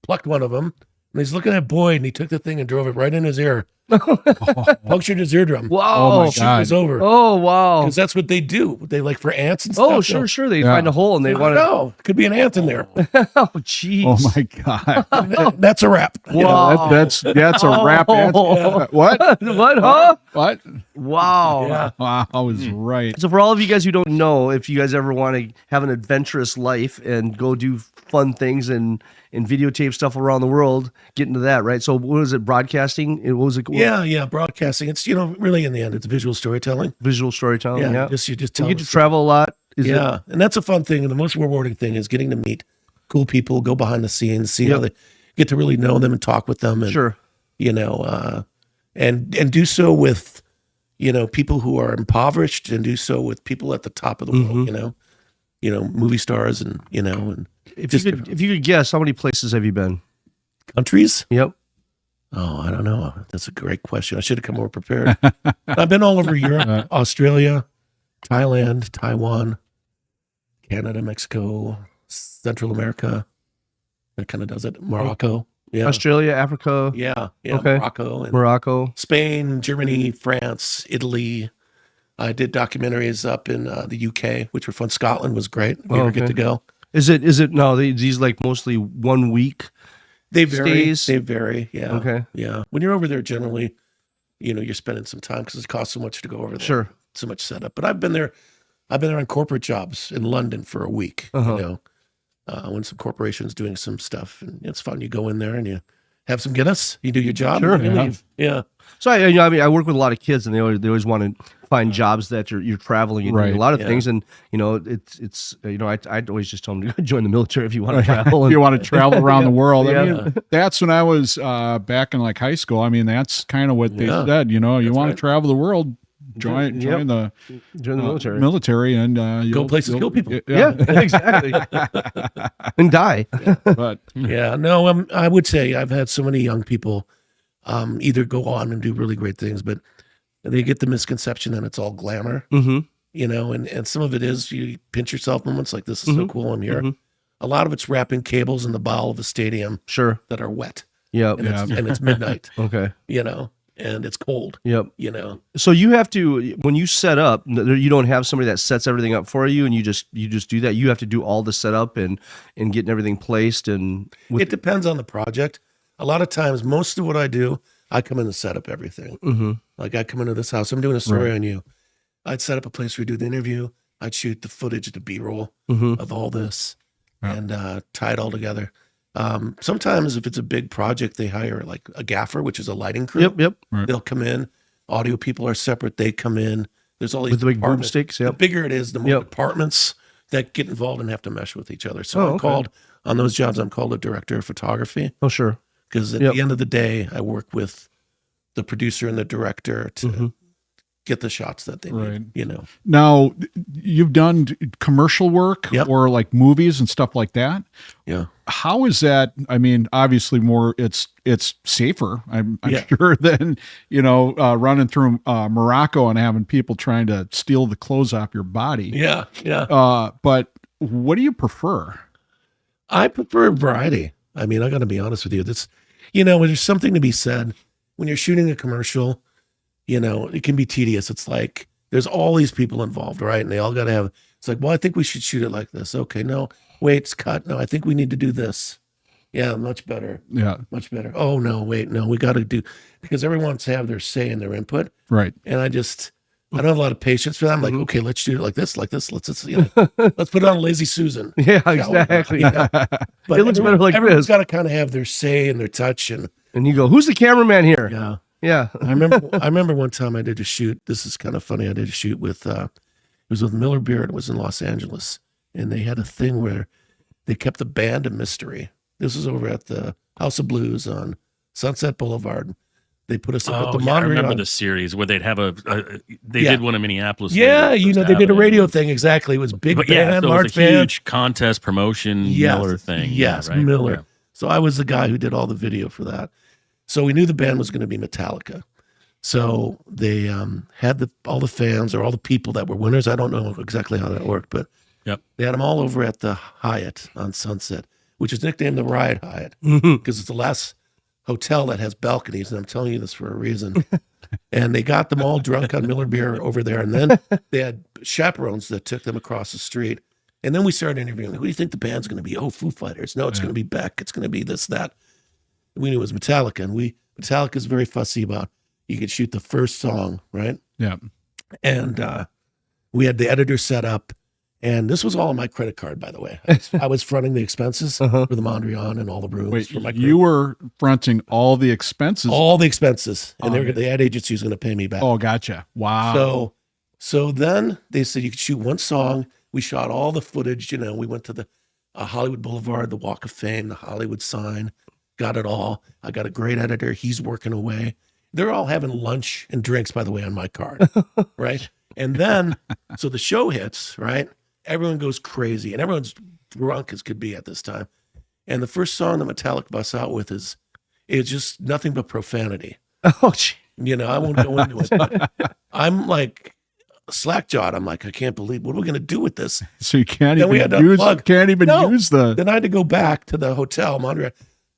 plucked one of them, and he's looking at Boyd, and he took the thing and drove it right in his ear. Punctured his eardrum. Wow. Oh my Shoot God. was over. Oh, wow. Because that's what they do. They like for ants and stuff. Oh, sure. They find a hole and they want to. No, could be an ant in there. Oh, jeez. Oh my God. That's a wrap. Wow. That's a wrap. Oh. What? What, huh? What? Wow. Yeah. Wow, I was right. So for all of you guys who don't know, if you guys ever want to have an adventurous life and go do fun things and videotape stuff around the world, get into that, right? So what is it, broadcasting? What was it? Yeah, broadcasting. It's, really in the end, it's visual storytelling. Visual storytelling, yeah. You just tell you get to us. travel a lot. And that's a fun thing. And the most rewarding thing is getting to meet cool people, go behind the scenes, see how they get to really know them and talk with them. And, Sure. And do so with, people who are impoverished, and do so with people at the top of the world, movie stars and. If you could guess, how many places have you been? Countries? Yep. Oh, I don't know. That's a great question. I should have come more prepared. I've been all over Europe, Australia, Thailand, Taiwan, Canada, Mexico, Central America. That kind of does it. Morocco. Yeah. Australia, Africa. Yeah. Okay. Morocco. Spain, Germany, France, Italy. I did documentaries up in the UK, which were fun. Scotland was great. We ever get to go. Is it no, these like mostly 1 week They vary. stays? They vary. Yeah. Okay. Yeah. When you're over there, generally, you're spending some time because it costs so much to go over there. Sure. So much setup. But I've been there on corporate jobs in London for a week, when some corporations doing some stuff, and it's fun. You go in there and you have some Guinness, you do your job, Sure, and you yeah. leave. Yeah. So I work with a lot of kids, and they always want to find jobs that you're traveling and doing a lot of things, and I'd always just tell them to go join the military if you want to travel. If you want to travel around the world. Yeah. I mean, that's when I was back in like high school. I mean, that's kind of what they said. You want to travel the world, join the military, and Go places, kill people. Yeah, exactly, and die. But no, I would say I've had so many young people either go on and do really great things, but they get the misconception that it's all glamour, and some of it is you pinch yourself moments like, this is so cool, I'm here. A lot of it's wrapping cables in the bowel of a stadium that are wet. Yeah. And it's midnight. Okay. And it's cold. Yep. So you have to, when you set up, you don't have somebody that sets everything up for you, and you just do that. You have to do all the setup and getting everything placed. And it depends on the project. A lot of times, most of what I do, I come in and set up everything. Like I come into this house, I'm doing a story on you. I'd set up a place where we do the interview. I'd shoot the footage, the B-roll of all this, and tie it all together. Sometimes if it's a big project, they hire like a gaffer, which is a lighting crew. Yep. Right. They'll come in. Audio people are separate. They come in. There's all these with the big boomsticks. The bigger it is, the more departments that get involved and have to mesh with each other. So on those jobs, I'm called a director of photography. Oh, sure. Because at the end of the day, I work with the producer and the director to get the shots that they need. Now, you've done commercial work or like movies and stuff like that. Yeah. How is that? I mean, obviously more it's safer, I'm sure, than, running through Morocco and having people trying to steal the clothes off your body. Yeah. Yeah. But what do you prefer? I prefer variety. I mean, I got to be honest with you. This, there's something to be said when you're shooting a commercial. It can be tedious. It's like there's all these people involved, right? And they all got to have. It's like, well, I think we should shoot it like this. Okay, no, wait, it's cut. No, I think we need to do this. Yeah, much better. Yeah, much better. Oh no, wait, no, we got to do, because everyone wants to have their say and their input, right? And I don't have a lot of patience for that. I'm like, okay, let's shoot it like this, like this. Let's let's put it on Lazy Susan. Yeah, exactly. But it looks better like everyone's this. got to kind of have their say and their touch, and you go, who's the cameraman here? Yeah. Yeah. I remember one time I did a shoot. This is kind of funny. I did a shoot with, it was with Miller Beer. It was in Los Angeles. And they had a thing where they kept the band a mystery. This was over at the House of Blues on Sunset Boulevard. They put us up at the Mondrian. I remember the series where they'd have they did one in Minneapolis. Yeah, they did a radio thing. Exactly. It was big band, so large it was a band. Huge contest promotion Miller thing. Yes, right? Miller. Yeah. So I was the guy who did all the video for that. So we knew the band was going to be Metallica. So they had all the fans or all the people that were winners. I don't know exactly how that worked, but they had them all over at the Hyatt on Sunset, which is nicknamed the Riot Hyatt because it's the last hotel that has balconies. And I'm telling you this for a reason. And they got them all drunk on Miller Beer over there. And then they had chaperones that took them across the street. And then we started interviewing. Who do you think the band's going to be? Oh, Foo Fighters. No, it's going to be Beck. It's going to be this, that. We knew it was Metallica, and Metallica's very fussy about, you could shoot the first song, right? Yeah. And we had the editor set up, and this was all on my credit card, by the way. I was fronting the expenses for the Mondrian and all the rooms. For my you were fronting all the expenses? All the expenses, and the ad agency was going to pay me back. Oh, gotcha. Wow. So then they said you could shoot one song. We shot all the footage. We went to the Hollywood Boulevard, the Walk of Fame, the Hollywood sign. Got it all. I got a great editor. He's working away. They're all having lunch and drinks, by the way, on my card, right? And then, so the show hits, right? Everyone goes crazy, and everyone's drunk as could be at this time. And the first song that Metallica busts out with is just nothing but profanity. Oh, gee. I won't go into it. But I'm like slack-jawed. I'm like, I can't believe, what are we going to do with this? So you can't then even use the... Then I had to go back to the hotel, Mondrian.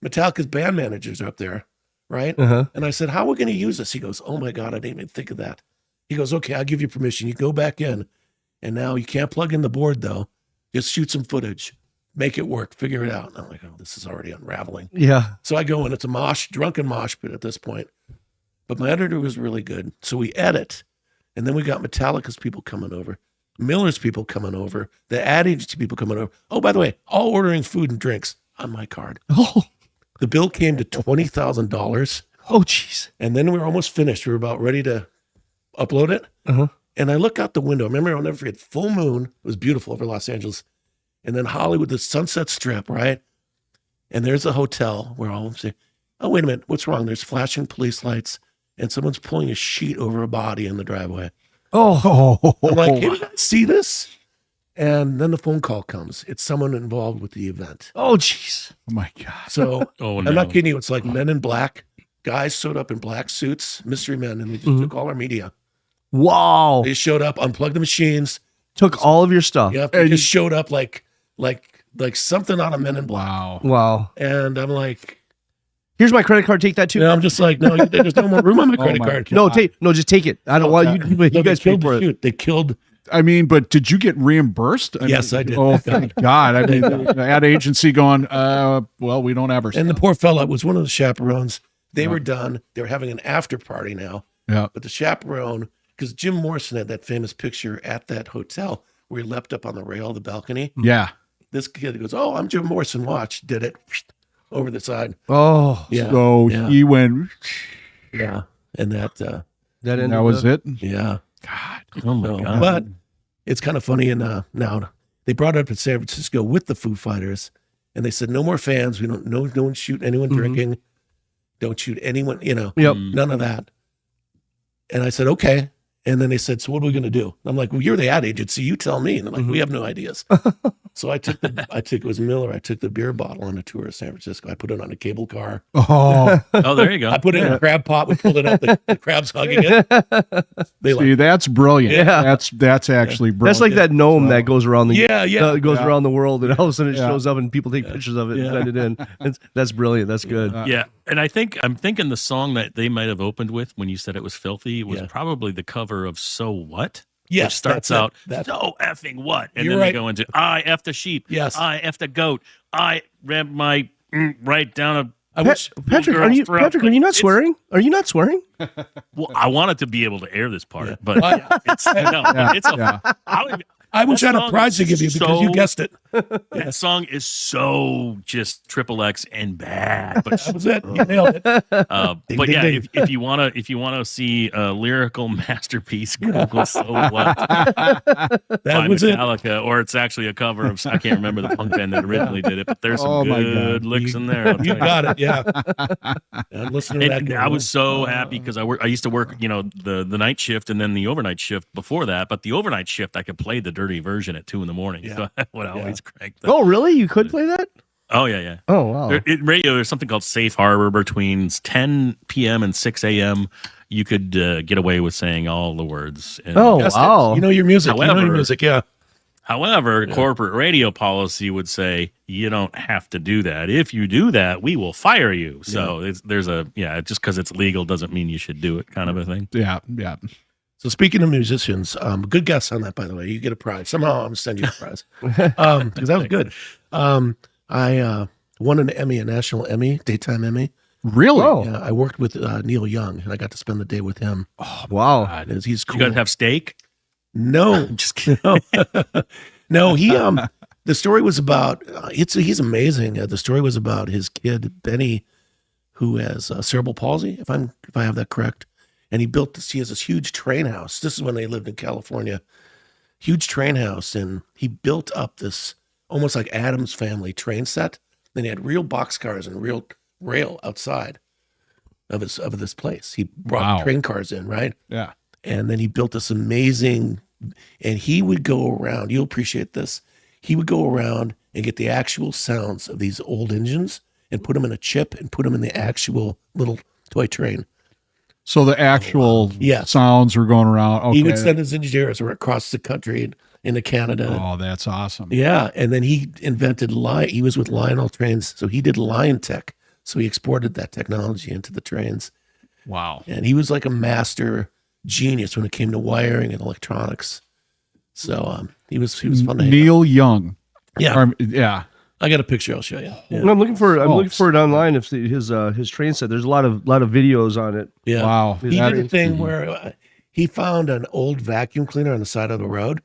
Metallica's band managers are up there, right? And I said, how are we going to use this? He goes, oh my God, I didn't even think of that. He goes, okay, I'll give you permission. You go back in, and now you can't plug in the board though. Just shoot some footage. make it work, figure it out. And I'm like, oh, this is already unraveling. Yeah. So I go in, it's a drunken mosh pit at this point. But my editor was really good. So we edit, and then we got Metallica's people coming over, Miller's people coming over, the ad agency people coming over. Oh, by the way, all ordering food and drinks on my card. Oh, The bill came to $20,000. oh, jeez. And then we were almost finished. We were about ready to upload it. Uh-huh. And I look out the window. Remember, I'll never forget, full moon. It was beautiful over Los Angeles. And then Hollywood, the Sunset Strip, right? And there's a hotel where all of them say, oh, wait a minute, what's wrong? There's flashing police lights and someone's pulling a sheet over a body in the driveway. Oh. I'm like, can you guys see this? And then the phone call comes. It's someone involved with the event. Oh, jeez. Oh my God. So Oh, I'm no. not kidding you. It's like men in black, guys showed up in black suits, mystery men, and they just took all our media. Wow. They showed up, unplugged the machines. Took all of your stuff. Yeah, they just showed up like something out of Men in Black. Wow. Wow. And I'm like, Here's my credit card. Take that too. you know, I'm just like, no, there's no more room on my credit my card. No, just take it. I don't want you. No, You guys they pay killed for the it. shoot. They killed. I mean, but did you get reimbursed? Yes, I did. Oh, thank God. I mean, the ad agency going, well, we don't ever. And the poor fella was one of the chaperones. They were done. They were having an after party now. Yeah. But the chaperone, because Jim Morrison had that famous picture at that hotel where he leapt up on the rail of the balcony. Yeah. This kid goes, oh, I'm Jim Morrison. Watch. Did it over the side. Oh, Yeah. So yeah. he went, Yeah. And that, that was it. yeah. God. Oh my So, God. but it's kind of funny. And now they brought it up in San Francisco with the Foo Fighters, and they said, no more fans. We don't, no one shoot anyone drinking. Don't shoot anyone, Yep. none of that. And I said, okay. And then they said, so what are we going to do? And I'm like, well, you're the ad agency. You tell me. And I'm like, we have no ideas. So it was Miller. I took the beer bottle on a tour of San Francisco. I put it on a cable car. Oh, Oh, there you go. I put it in a crab pot. We pulled it up. The crab's hugging it. They see, that's brilliant. Yeah. That's actually brilliant. That's like that gnome that goes around the Yeah. goes around the world, and all of a sudden it Yeah. shows up, and people take pictures of it and send it in. That's brilliant. That's good. Yeah, and I'm thinking the song that they might have opened with when you said it was filthy was probably the cover of "So What." Yes, which starts that's out it. so effing what, and You're then right. they go into I effed a sheep, Yes. I effed a goat, I rammed my right down I wish. Patrick, girl's throat. Patrick, are you not It's- swearing? Are you not swearing? Well, I wanted to be able to air this part, Yeah. but it's Yeah. I wish I had a song prize to give you because you so- guessed it. that song is so just triple X and bad, but That was it. You nailed it. but ding, yeah, ding. if you wanna see a lyrical masterpiece, Google "So What" That by was it. Metallica, or it's actually a cover of, I can't remember the punk band that originally did it, but there's some Oh my good God. licks in there. I'll You tell got it. Yeah. I'm listening to that. And going, I was so happy because I used to work, the night shift and then the overnight shift before that. But the overnight shift, I could play the dirty version at 2 a.m. So I would always crank that. Oh, really? You could play that? Oh yeah. Oh, wow. In radio, there's something called safe harbor between 10 p.m. and 6 a.m. You could get away with saying all the words. And Oh, Guessed it. wow. You know your music. However- Yeah. However, corporate radio policy would say you don't have to do that. If you do that, we will fire you. So there's just because it's legal doesn't mean you should do it, kind of a thing. Yeah. So speaking of musicians, good guess on that, by the way. You get a prize. Somehow I'm going to send you a prize. Because that was good. I won an Emmy, a national Emmy, daytime Emmy. Really? Oh. Yeah, I worked with Neil Young, and I got to spend the day with him. Wow. He's cool. You guys have steak? No, I'm just kidding. no. He the story was about he's amazing. The story was about his kid Benny, who has cerebral palsy. If I have that correct, and he has this huge train house. This is when they lived in California, huge train house, and he built up this almost like Addams Family train set. Then he had real boxcars and real rail outside of this place. He brought Wow. train cars in, right? Yeah. And then he built this amazing, and he would go around, you'll appreciate this. He would go around and get the actual sounds of these old engines and put them in a chip and put them in the actual little toy train. So the actual Yes. sounds were going around. Okay. He would send his engineers across the country into Canada. Oh, that's awesome. Yeah. And then he invented he was with Lionel Trains. So he did Lion Tech. So he exported that technology into the trains. Wow. And he was like a master genius when it came to wiring and electronics. So he was fun to hang out. Neil Young. Yeah. Yeah. I got a picture. I'll show you. Yeah. I'm looking for it online. If his train set, there's a lot of videos on it. Yeah. Wow. He did a thing where he found an old vacuum cleaner on the side of the road,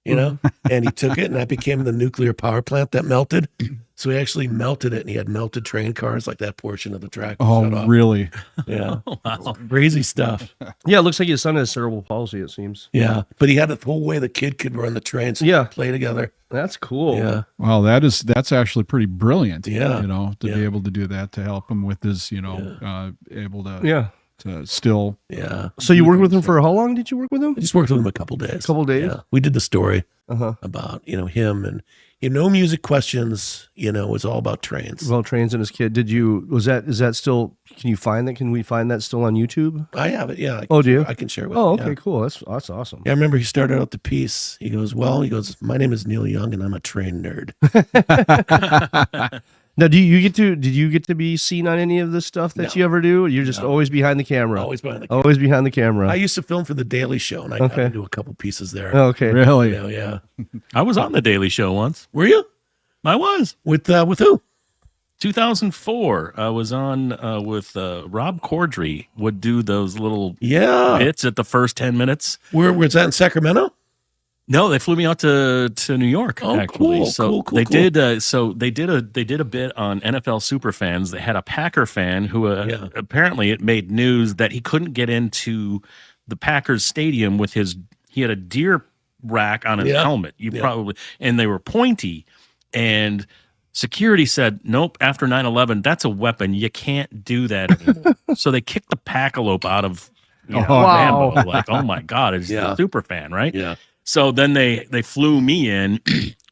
and he took it, and that became the nuclear power plant that melted. So he actually melted it, and he had melted train cars, like that portion of the track. Oh, really? Yeah. Wow. Crazy stuff. Yeah, it looks like his son has cerebral palsy, it seems. Yeah. But he had the whole way the kid could run the trains. Yeah. Play together. That's cool. Yeah. Wow, that's actually pretty brilliant. Yeah. To be able to do that, to help him with his, able to to still. Yeah. So you worked with him for how long? Did you work with him? I just worked with him a couple days. Yeah. We did the story about, him and no music questions, was all about trains. Well, trains and his kid. Is that still, can you find that? Can we find that still on YouTube? I have it. Yeah. Do you? I can share it with you. Oh, you. okay, cool. That's awesome. Yeah. I remember he started out the piece. He goes, my name is Neil Young and I'm a train nerd. Now, did you get to be seen on any of this stuff that you ever do? You're just always behind the camera. Always behind the camera. Always behind the camera. I used to film for The Daily Show, and I got to do a couple pieces there. Oh, okay. Really? Yeah. I was on the Daily Show once. Were you? I was. With who? 2004. I was on with Rob Corddry. Would do those little bits at the first 10 minutes. Where was that, in Sacramento? No, they flew me out to New York. Actually, cool, so cool, they cool. did. So they did a bit on NFL superfans. They had a Packer fan who apparently it made news that he couldn't get into the Packers stadium with he had a deer rack on his helmet. And they were pointy, and security said, nope, after 9/11, that's a weapon. You can't do that anymore. So they kicked the Packalope out of wow. Rambo. Like, oh my God, it's a super fan, right? Yeah. So then they flew me in,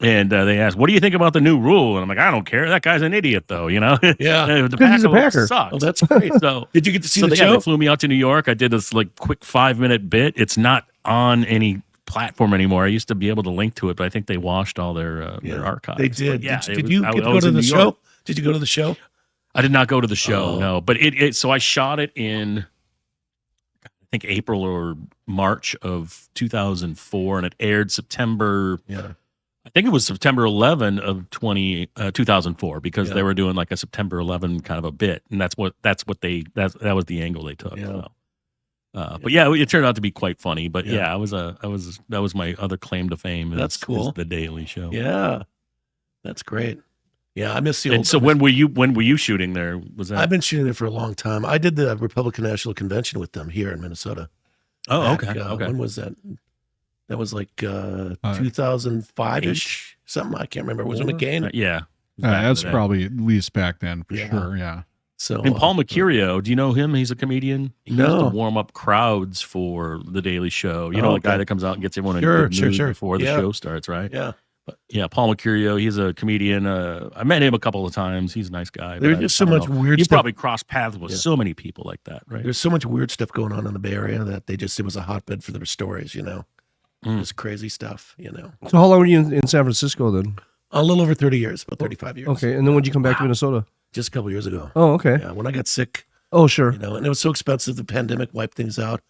and they asked, what do you think about the new rule? And I'm like, I don't care. That guy's an idiot, though, Yeah. The He's a Packer. sucks. Oh, that's great. So did you get to see the show? They flew me out to New York. I did this quick 5-minute bit. It's not on any platform anymore. I used to be able to link to it, but I think they washed all their archives. They did. But Did you get to go to the show? Did you go to the show? I did not go to the show, no. But so I shot it in, I think, April or March of 2004, and it aired September. Yeah. I think it was September 11 of 2004, because they were doing like a September 11 kind of a bit, and that was the angle they took. Yeah. So. But it turned out to be quite funny. But that was my other claim to fame. That's cool. Is the Daily Show. Yeah, that's great. Yeah, I miss the old. And so when were you shooting there? Was that? I've been shooting there for a long time. I did the Republican National Convention with them here in Minnesota. Oh, okay. Okay. When was that? That was like 2005-ish, something. I can't remember. Was it McCain? That's probably at least back then for sure. Yeah. So, and Paul Mercurio, do you know him? He's a comedian. He used No. to warm up crowds for the Daily Show. The guy that comes out and gets everyone in Sure, good sure, mood sure. before the show starts, right? Yeah. But Paul Mercurio, he's a comedian. I met him a couple of times. He's a nice guy. There's just so much weird You stuff. probably crossed paths with so many people like that, right? There's so much weird stuff going on in the Bay Area that it was a hotbed for their stories, Just crazy stuff, So how long were you in San Francisco then? A little over 30 years, about 35 years. Okay, and then when did you come back to Minnesota? Just a couple years ago. Oh, okay. Yeah, when I got sick, Oh, sure. and it was so expensive, the pandemic wiped things out.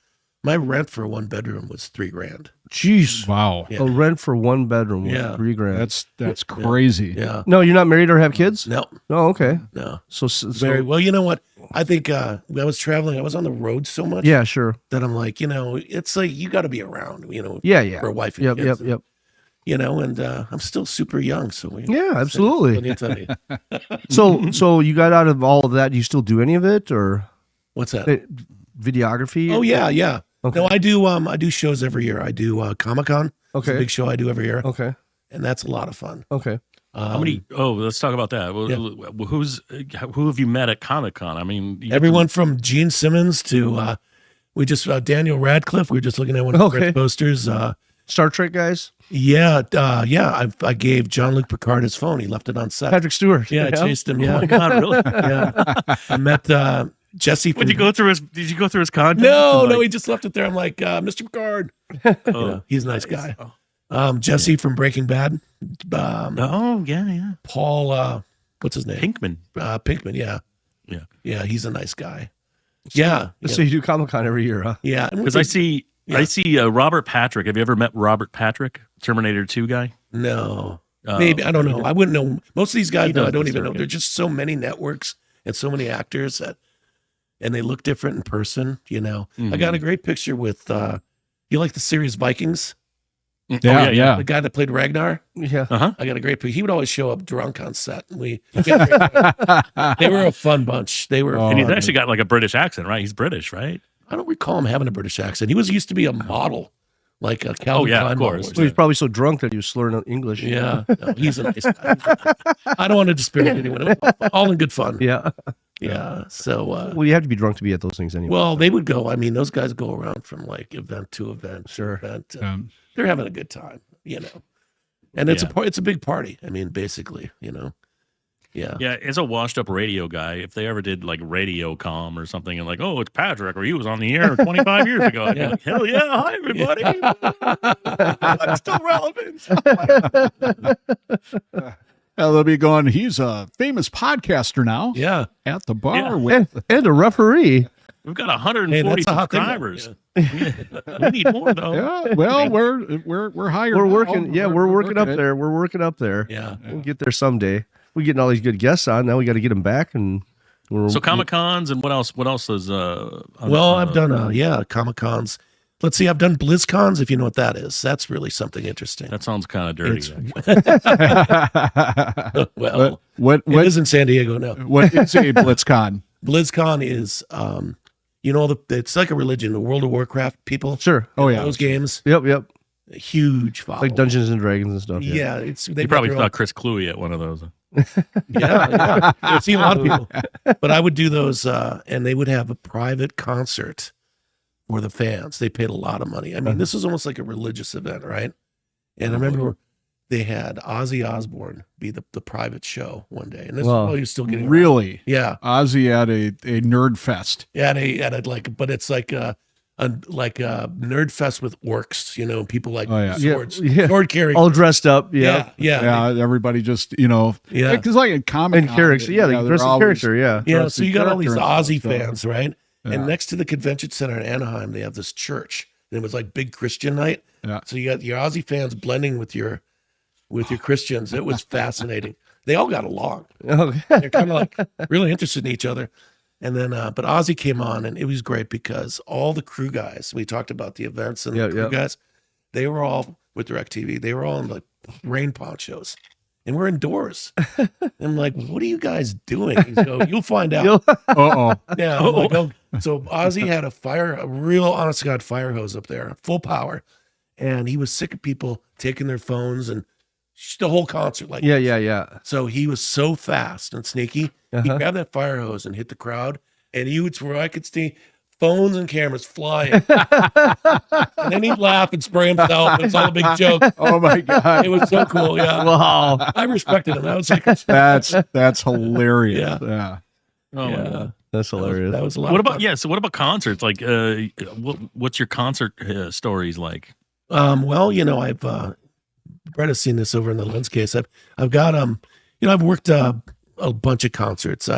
My rent for a 1-bedroom was $3,000. Jeez. Wow. Yeah. A rent for 1 bedroom was Yeah. $3,000. That's crazy. Yeah. No, you're not married or have kids? No. Oh, okay. No. So Very well. You know what? I think when I was traveling, I was on the road so much yeah, sure. that I'm like, it's like you got to be around, Yeah. for a wife and Yep. kids. And I'm still super young. So Yeah, absolutely. Let me tell you. So you got out of all of that. Do you still do any of it, or What's that? videography? Oh yeah. Okay. No, I do shows every year. I do Comic-Con. It's a Okay. big show I do every year. Okay. And that's a lot of fun. Okay. How many? Oh, let's talk about that. Who have you met at Comic-Con? I mean, Everyone from Gene Simmons to we just Daniel Radcliffe. We were just looking at one of the Okay. posters. Star Trek guys. I gave Jean-Luc Picard his phone. He left it on set. Patrick Stewart. Yeah, I chased him. Oh Yeah, my God, really? yeah. I met Jesse. Did you go through his content? No, he just left it there. I'm like, Mr. Picard. Oh, He's a nice guy. Oh. Jesse from Breaking Bad. Yeah. Paul, what's his name? Pinkman. Pinkman, yeah. Yeah. Yeah, he's a nice guy. Yeah. So you do Comic-Con every year, huh? Yeah. Because I see Robert Patrick. Have you ever met Robert Patrick, Terminator 2 guy? No. Maybe, I don't know. I wouldn't know. Most of these guys, though, I don't even know. There's just so many networks and so many actors and they look different in person. I got a great picture with. You like the series Vikings? Yeah. The guy that played Ragnar. Yeah. I got a great picture. He would always show up drunk on set. And they were a fun bunch. They were, and he's actually got like a British accent, right? He's British, right? I don't recall him having a British accent. He used to be a model, like a Calvin Klein of course. model. Well, he's probably so drunk that he was slurring English. Yeah, no, he's a nice guy. I don't want to disparage anyone. All in good fun. Yeah. Yeah. So, well, you have to be drunk to be at those things anyway. Well, they would go. I mean, those guys go around from like event to event. Sure. Event. They're having a good time, And it's a big party. I mean, basically, Yeah. Yeah, as a washed-up radio guy, if they ever did like Radio Com or something, and like, oh, it's Patrick, or he was on the air 25 years ago, I'd be like, hell yeah, hi everybody, I'm still relevant. They'll be going, he's a famous podcaster now. Yeah. At the bar and a referee. We've got 140 subscribers. We need more though. Yeah, well, we're higher. We're working. We're working up there. We're working up there. Yeah, we'll get there someday. We're getting all these good guests on. Now we got to get them back. And so Comic Cons and what else? What else is? I've done Comic Cons. Let's see, I've done BlizzCons, if you know what that is. That's really something interesting. That sounds kind of dirty. Well, what it is in San Diego now. What is a BlizzCon? BlizzCon is, it's like a religion, the World of Warcraft people. Sure. Oh, yeah. Those games. Yep. A huge following. Like Dungeons and Dragons and stuff. Yeah. You probably saw Chris Cluey at one of those. Yeah. I've seen a lot of people. But I would do those, and they would have a private concert for the fans. They paid a lot of money. I mean, this is almost like a religious event, right? And I remember they had Ozzy Osbourne be the private show one day, and this is while he was still getting really, around. Yeah, Ozzy at a nerd fest. Yeah, but it's like a nerd fest with orcs, people like swords, sword carrying, all dressed up. Yeah. Everybody just because like a comic and character, they dress in character, yeah. So you got all these Ozzy fans, right? Yeah. And next to the convention center in Anaheim, they have this church. And it was like big Christian night. Yeah. So you got your Ozzy fans blending with your Christians. It was fascinating. They all got along. Okay. They're kind of like really interested in each other. And then, but Ozzy came on, and it was great because all the crew guys, we talked about the events and the crew guys, they were all with DirecTV. They were all in like rain ponchos. And we're indoors. I'm like, what are you guys doing? He's go, you'll find out. Yeah. So Ozzy had a real honest to God fire hose up there, full power. And he was sick of people taking their phones and the whole concert like this. Yeah. So he was so fast and sneaky. He grabbed that fire hose and hit the crowd. And he would, where I could see phones and cameras flying. And then he'd laugh and spray himself. It's all a big joke. Oh my God. It was so cool. Yeah. Wow. I respected him. I was like, that's hilarious. Yeah. Oh my God. That's hilarious. That was a lot. What about so what about concerts? Like what's your concert stories like? Well, I've Brett has seen this over in the lens case. I've got I've worked a bunch of concerts.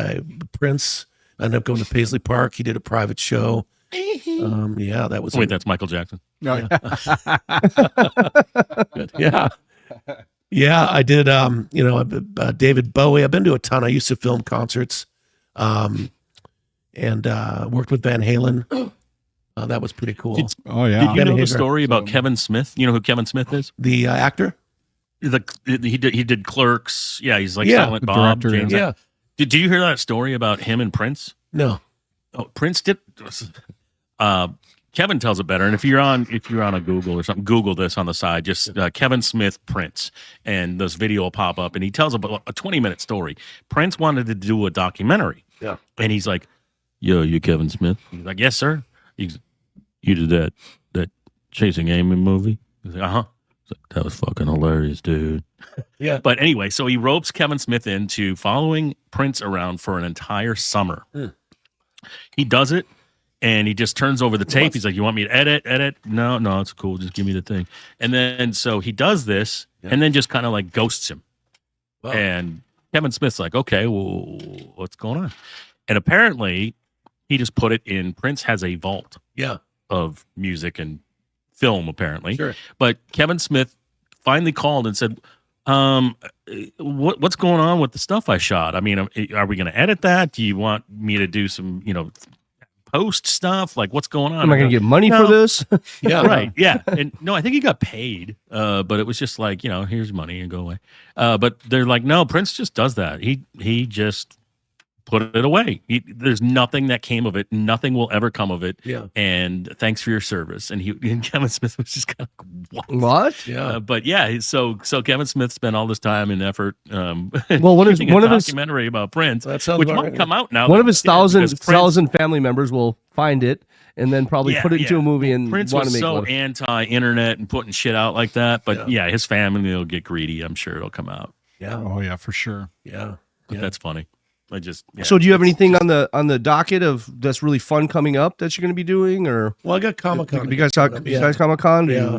Prince, I ended up going to Paisley Park. He did a private show. That was. Wait, that's Michael Jackson. No. Yeah. Yeah, I did. David Bowie. I've been to a ton. I used to film concerts, and worked with Van Halen. That was pretty cool. Did you know the story about Kevin Smith? You know who Kevin Smith is? The actor. He did Clerks. Yeah, he's like Silent Bob. Director, James. Yeah. Did you hear that story about him and Prince? No. Oh, Prince did. Kevin tells it better. And if you're on a Google or something, Google this on the side. Just Kevin Smith Prince, and this video will pop up. And he tells about a 20-minute story. Prince wanted to do a documentary. Yeah. And he's like, "Yo, you Kevin Smith?" He's like, "Yes, sir." You did that Chasing Amy movie? He's like, "Uh-huh." Like, that was fucking hilarious, dude. Yeah. But anyway, so he ropes Kevin Smith into following Prince around for an entire summer. He does it, and he just turns over the tape. He's like, "You want me to edit? No, it's cool. Just give me the thing." And then so he does this, and then just kind of like ghosts him. Wow. And Kevin Smith's like, "Okay, well, what's going on?" And apparently, he just put it in. Prince has a vault. Yeah. Of music and film, apparently. Sure. But Kevin Smith finally called and said, what's going on with the stuff I shot? I mean, are we going to edit that? Do you want me to do some, post stuff? Like, what's going on? Am I going to get money for this? Yeah, right. Yeah, and no, I think he got paid. But it was just like, here's money and go away. But they're like, no, Prince just does that. He just put it away. There's nothing that came of it. Nothing will ever come of it. Yeah. And thanks for your service. And Kevin Smith was just kind of like, what? Yeah. But yeah, so Kevin Smith spent all this time and effort. Well, one of his documentary about Prince, which might come out now. One of his thousand family members will find it and then probably put it into a movie and Prince want was to make so anti-internet and putting shit out like that. But yeah, his family will get greedy. I'm sure it'll come out. Yeah. Oh yeah, for sure. Yeah. But that's funny. So do you have anything on the docket of that's really fun coming up that you're going to be doing, or? Well, I got Comic-Con. You guys Comic-Con? Yeah.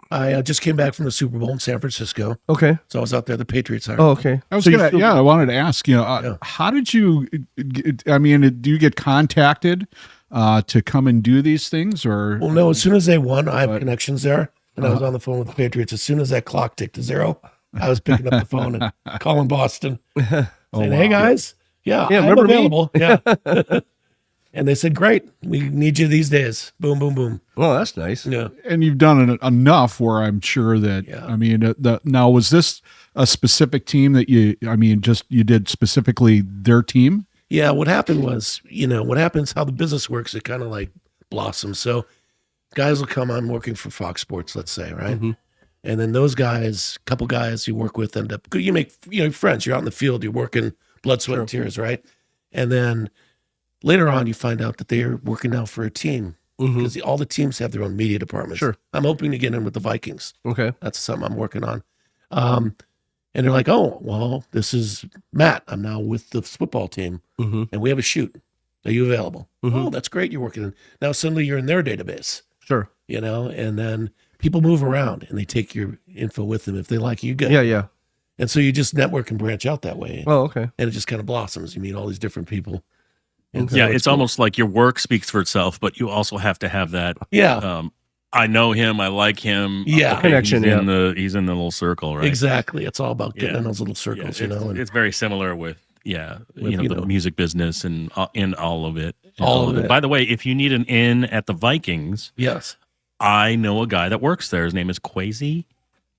I just came back from the Super Bowl in San Francisco. Okay. So I was out there. The Patriots are. Oh, okay. I wanted to ask, how did you, do you get contacted to come and do these things, or? Well, no, as soon as they won, I have connections there. And I was on the phone with the Patriots. As soon as that clock ticked to 0, I was picking up the phone and calling Boston. Saying, hey guys. Yeah, I'm available. Yeah. And they said, great, we need you these days. Boom, boom, boom. Well, that's nice. Yeah. And you've done it enough where I'm sure that, now, was this a specific team that you did specifically their team? Yeah, what happened was, what happens, how the business works, it kind of like blossoms. So guys will come on working for Fox Sports, let's say, right? Mm-hmm. And then those guys, a couple guys you work with end up, you make friends, you're out in the field, you're working blood, sweat, and tears, right? And then later on, you find out that they're working now for a team because all the teams have their own media departments. Sure. I'm hoping to get in with the Vikings. Okay. That's something I'm working on. And they're like, oh, well, this is Matt. I'm now with the football team, and we have a shoot. Are you available? Oh, that's great. You're working. Now suddenly you're in their database. Sure. And then people move around, and they take your info with them. If they like you, good. Yeah. And so you just network and branch out that way. Oh, okay. And it just kind of blossoms. You meet all these different people. And yeah, it's almost like your work speaks for itself, but you also have to have that. Yeah. I know him. I like him. Yeah. Okay, connection. He's in the little circle, right? Exactly. It's all about getting in those little circles, And it's very similar with the music business and in all of it. All of it. By the way, if you need an in at the Vikings, yes, I know a guy that works there. His name is Kwesi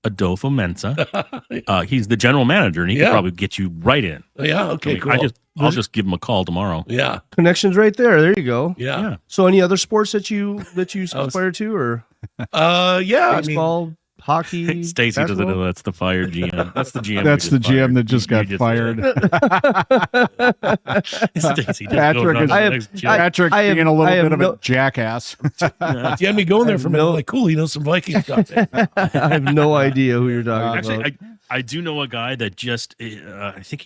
Adolfo-Mensah. He's the general manager, and he can probably get you right in. Yeah, okay, cool. I'll just give him a call tomorrow. Yeah. Connections right there. There you go. Yeah. So any other sports that you aspire to, or baseball, hockey? Stacy doesn't know that's the fired GM. That's the GM. That's the GM that just got fired. Stacy Patrick being a little bit of a jackass. You had me going there for a minute. Like, cool, he knows some Vikings stuff. I have no idea who you're talking about. I do know a guy that just, I think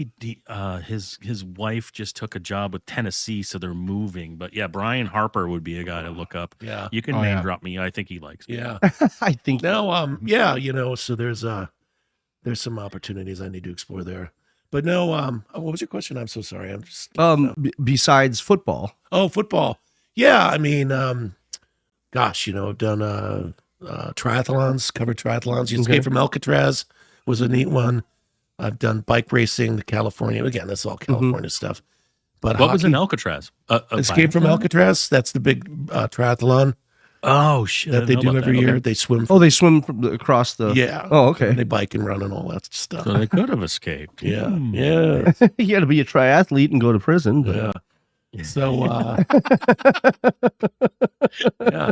his wife just took a job with Tennessee, so they're moving. But yeah, Brian Harper would be a guy to look up. Yeah. You can name drop me. I think he likes me. Yeah. I think. No, so there's some opportunities I need to explore there. But no, what was your question? I'm so sorry. I'm just besides football. Oh, football. Yeah, I mean, gosh, I've done triathlons, covered triathlons. You escape from Alcatraz was a neat one. I've done bike racing to California. Again, that's all California stuff. But what was in Alcatraz? Escape from Alcatraz. That's the big triathlon. Oh shit! That they do every year. Okay. They swim. They swim across the. Yeah. Oh, okay. And they bike and run and all that stuff. So they could have escaped. Yeah. Yeah. You got to be a triathlete and go to prison. But. Yeah. So. Yeah.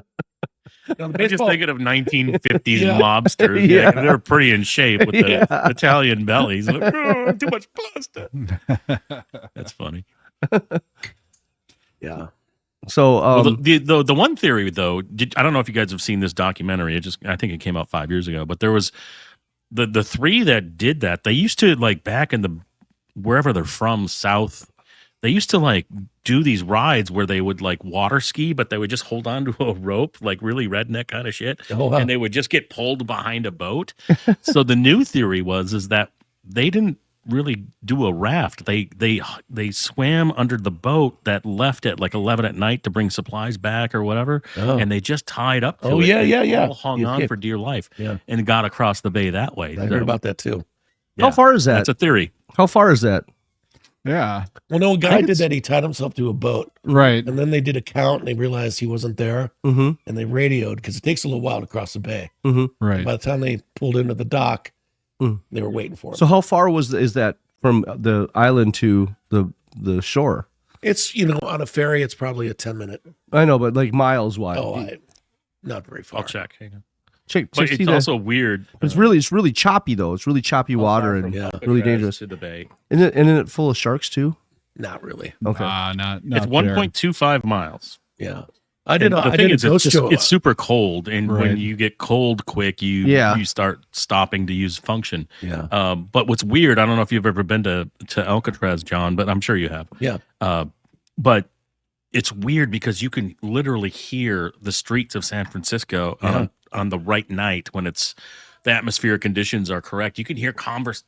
I'm just thinking of 1950s mobsters. Yeah. They're pretty in shape with the Italian bellies. Like, too much pasta. That's funny. Yeah. So the one theory though, I don't know if you guys have seen this documentary. I think it came out 5 years ago. But there was the three that did that. They used to back in wherever they're from, South. They used to do these rides where they would water ski, but they would just hold on to a rope, really redneck kind of shit. Oh, wow. And they would just get pulled behind a boat. So the new theory is that they didn't really do a raft. They swam under the boat that left at 11 at night to bring supplies back or whatever. Oh. And they just tied up to it. Yeah. All hung on for dear life. Yeah. And got across the bay that way. I heard about that too. How far is that? That's a theory. How far is that? Yeah. Well, no, a guy did that. He tied himself to a boat. Right. And then they did a count and they realized he wasn't there. Mm-hmm. And they radioed because it takes a little while to cross the bay. Mm-hmm. Right. By the time they pulled into the dock, they were waiting for him. So how far is that from the island to the shore? It's, on a ferry, it's probably a 10-minute. I know, but like miles wide. Not very far. I'll check. Hang on. Check, But it's also weird. It's really choppy though. It's really choppy water and really dangerous. To the bay. Isn't it full of sharks too? Not really. Okay. Not It's 1.25 miles. Yeah. I did a it's show. It's super cold, and when you get cold quick, you start stopping to use function. Yeah. But what's weird, I don't know if you've ever been to Alcatraz, John, but I'm sure you have. Yeah. But it's weird because you can literally hear the streets of San Francisco on the right night when the atmospheric conditions are correct. You can hear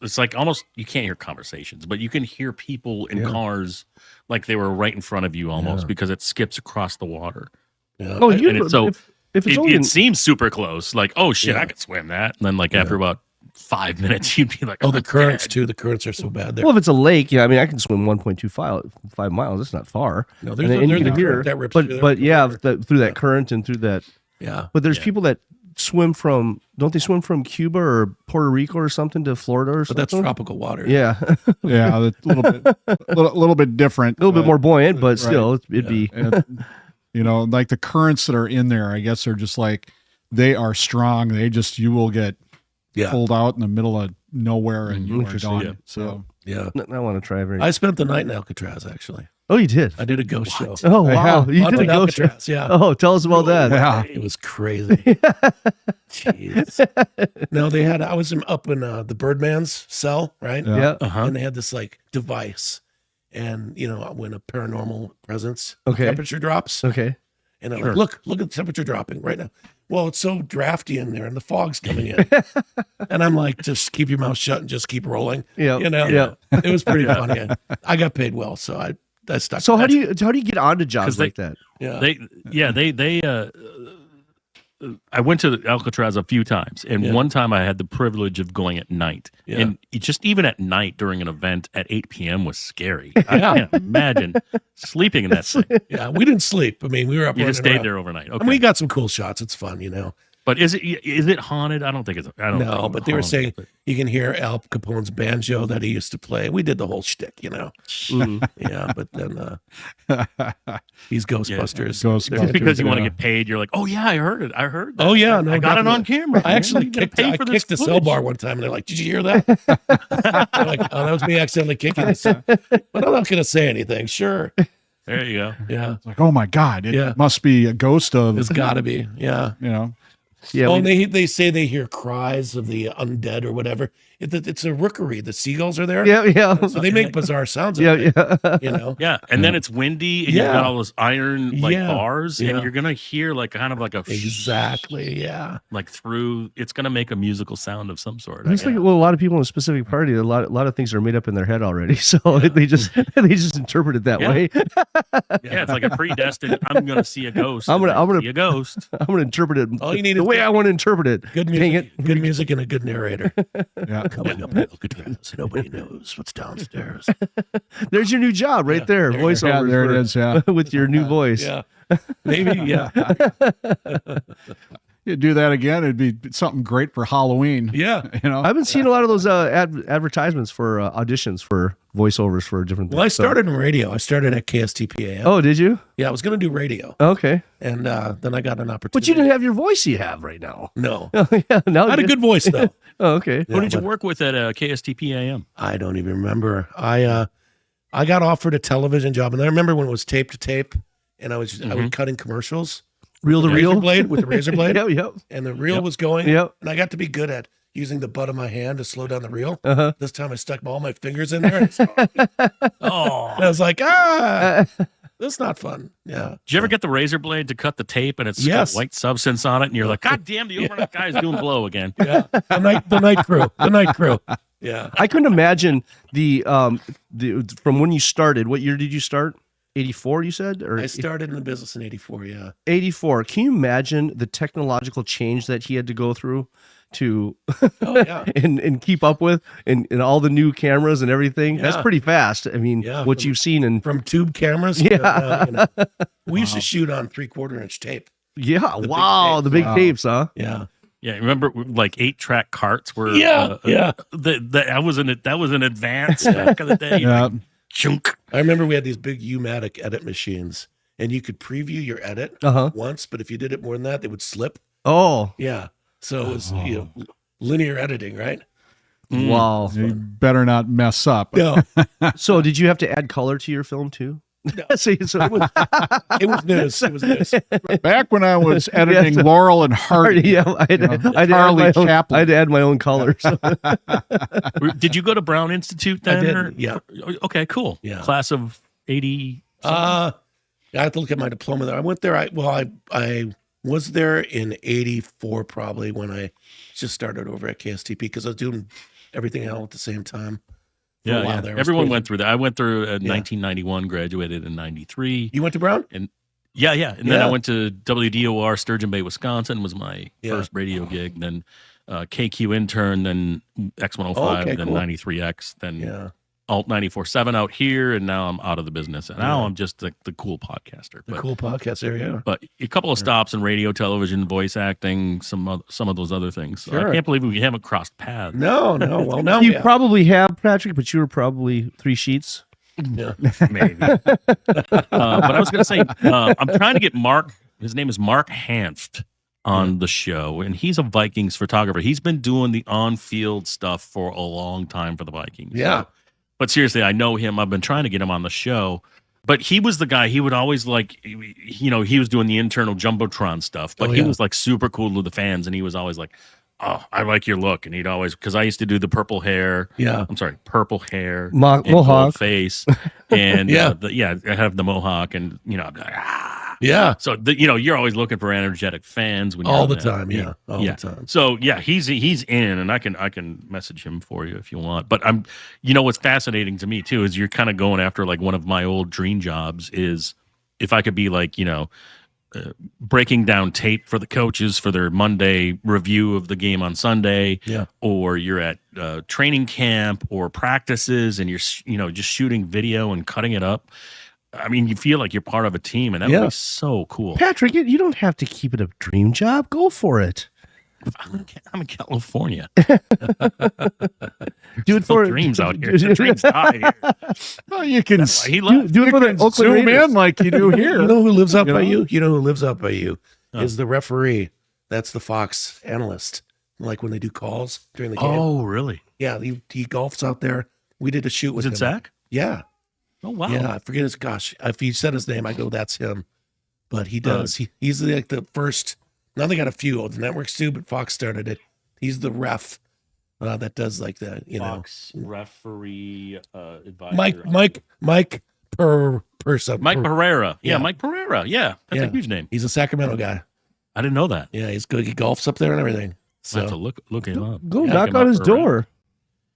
it's like almost, you can't hear conversations, but you can hear people in cars like they were right in front of you almost because it skips across the water. Yeah. Oh, it seems super close. Like, oh shit, I could swim that. And then after about 5 minutes, you'd be like, the currents too. The currents are so bad there. Well, if it's a lake, I can swim 1.25 miles. That's not far. No, there's a current that rips through there. But through that current and through that. Yeah. But there's people that don't they swim from Cuba or Puerto Rico or something to Florida or something? But that's tropical water. Yeah. Yeah, a little bit different. A little bit more buoyant, but still it'd be like the currents that are in there, I guess are just like, they are strong. You will get pulled out in the middle of nowhere and you are done. Yeah. So I want to try I spent the night in Alcatraz, actually. Oh, you did? I did a ghost show. Oh, wow. You did a ghost show? Yeah. Oh, tell us about that. Yeah. It was crazy. Jeez. No, I was up in the Birdman's cell, right? Yeah. And they had this device. And, when a paranormal presence temperature drops. Okay. And I'm like, look at the temperature dropping right now. Well, it's so drafty in there and the fog's coming in. And I'm like, just keep your mouth shut and just keep rolling. Yeah. It was pretty funny. I got paid well, so I stuck. So how do you get onto jobs like that? Yeah. I went to Alcatraz a few times, and one time I had the privilege of going at night. Yeah. And even at night during an event at 8 p.m. was scary. I can't imagine sleeping in that thing. Yeah, we didn't sleep. I mean, we were up. You just stayed there overnight. Okay. And we got some cool shots. It's fun, But is it haunted? I don't think it's. No, but they were saying you can hear Al Capone's banjo that he used to play. We did the whole shtick, Yeah, but then these Ghostbusters. Ghostbusters. Because you want to get paid, you're like, oh yeah, I heard it. I heard that. Oh yeah, no, I got it on camera. I actually kicked the cell bar one time, and they're like, "Did you hear that?" I'm like, "Oh, that was me accidentally kicking it." But I'm not going to say anything. Sure. There you go. Yeah. It's like, oh my God, it must be a ghost of. It's got to be. Yeah. Yeah. Oh, and they say they hear cries of the undead or whatever. It's a rookery. The seagulls are there. Yeah. So they make bizarre sounds. Yeah. Yeah. And then it's windy, and you've got all those iron bars, and you're gonna hear kind of like a exactly. Yeah. Like through. It's gonna make a musical sound of some sort. It's like, well, a lot of people in a specific party, a lot of things are made up in their head already, so they just interpret it that way. Yeah, it's like a predestined. I'm gonna see a ghost. I'm gonna see a ghost. I'm gonna interpret it. All you need the is way I want to interpret it. Good music. Good music and a good narrator. Yeah. Coming up in Alcatraz, nobody knows what's downstairs. There's your new job right there. Voiceover. Yeah, there it is. Yeah. With your new voice. Yeah. Maybe. Yeah. You do that again, it'd be something great for Halloween. Yeah. I've been seeing a lot of those advertisements for auditions for voiceovers for different things. Well, I started in radio. I started at KSTP-TV. Oh, did you? Yeah, I was going to do radio. Okay. And then I got an opportunity. But you didn't have your voice you have right now. No. Yeah, now I had a good voice, though. Oh, okay. Who did you work with at KSTP-AM? I don't even remember. I got offered a television job, and I remember when it was tape to tape, and I was cutting commercials. Reel to reel? With the razor blade. Yep. And the reel was going. Yep. And I got to be good at using the butt of my hand to slow down the reel. Uh-huh. This time I stuck all my fingers in there. And I was like, that's not fun. Yeah. Did you ever get the razor blade to cut the tape and it's got white substance on it, and you're like, God damn, the overnight guy is doing blow again. Yeah. The night crew. Yeah. I couldn't imagine the from when you started. What year did you start? 84, you said? Or I started in the business in 84, yeah. 84. Can you imagine the technological change that he had to go through to and keep up with and all the new cameras and everything? That's pretty fast. I mean, what you've seen from tube cameras. Yeah. We used to shoot on 3/4-inch tape. Yeah. Wow. The big tapes, huh? Yeah. Yeah, remember like 8-track carts were that was an advance back in the day. Yeah. Chunk. I remember we had these big U-matic edit machines, and you could preview your edit once, but if you did it more than that, they would slip. Oh. Yeah. So it was linear editing, right? Wow. You better not mess up. No. So did you have to add color to your film too? No. So it was news. It was news. Back when I was editing Laurel and Hardy, I had to add my own colors. Did you go to Brown Institute then? I did. Yeah. Okay, cool. Yeah. Class of 80. I have to look at my diploma there. I went there. I was there in 84 probably when I just started over at KSTP because I was doing everything else at the same time. Yeah. Everyone went through that. I went through 1991, graduated in 93. You went to Brown? And and then I went to WDOR Sturgeon Bay, Wisconsin was my first radio gig. Then KQ intern, then X105, then 93X, then Alt 94.7 out here, and now I'm out of the business. And now I'm just the cool podcaster. The cool podcaster, yeah. But a couple of stops in radio, television, voice acting, some of those other things. So I can't believe we haven't crossed paths. No. Well, now you probably have, Patrick, but you were probably 3 sheets. Yeah, maybe. But I was going to say, I'm trying to get Mark. His name is Mark Hanft on the show, and he's a Vikings photographer. He's been doing the on-field stuff for a long time for the Vikings. Yeah. So, but seriously, I know him. I've been trying to get him on the show. But he was the guy, he would always he was doing the internal Jumbotron stuff, but he was like super cool to the fans. And he was always like, oh, I like your look. And he'd always, because I used to do the purple hair. Yeah. I'm sorry, purple hair. Mohawk. Face. And I have the Mohawk. And, I'd be like, Yeah. So you're always looking for energetic fans when you're all the time. Yeah. All the time. So he's in, and I can message him for you if you want. But what's fascinating to me too is you're kind of going after like one of my old dream jobs is if I could be like breaking down tape for the coaches for their Monday review of the game on Sunday. Yeah. Or you're at training camp or practices and you're just shooting video and cutting it up. I mean, you feel like you're part of a team, and that would be so cool. Patrick, you don't have to keep it a dream job. Go for it. I'm in California. Do it for dreams out here. The dreams die here. Well, you can do it for the Oakland zoom Raiders. in like you do here. You know who lives out by you? You know who lives out by you is the referee. That's the Fox analyst. Like when they do calls during the game. Oh, really? Yeah, he golfs out there. We did a shoot with him. Is it Zach? Yeah. Oh, wow. Yeah, I forget his. Gosh, if you said his name, I go, that's him. But he does. He's like the first. Now they got a few. The networks too, but Fox started it. He's the ref that does like the Fox referee advisor. Mike Persa. Mike Pereira. Yeah, Mike Pereira. Yeah, that's a huge name. He's a Sacramento guy. I didn't know that. Yeah, he's good. He golfs up there and everything. So I have to look him up. Go knock on his door.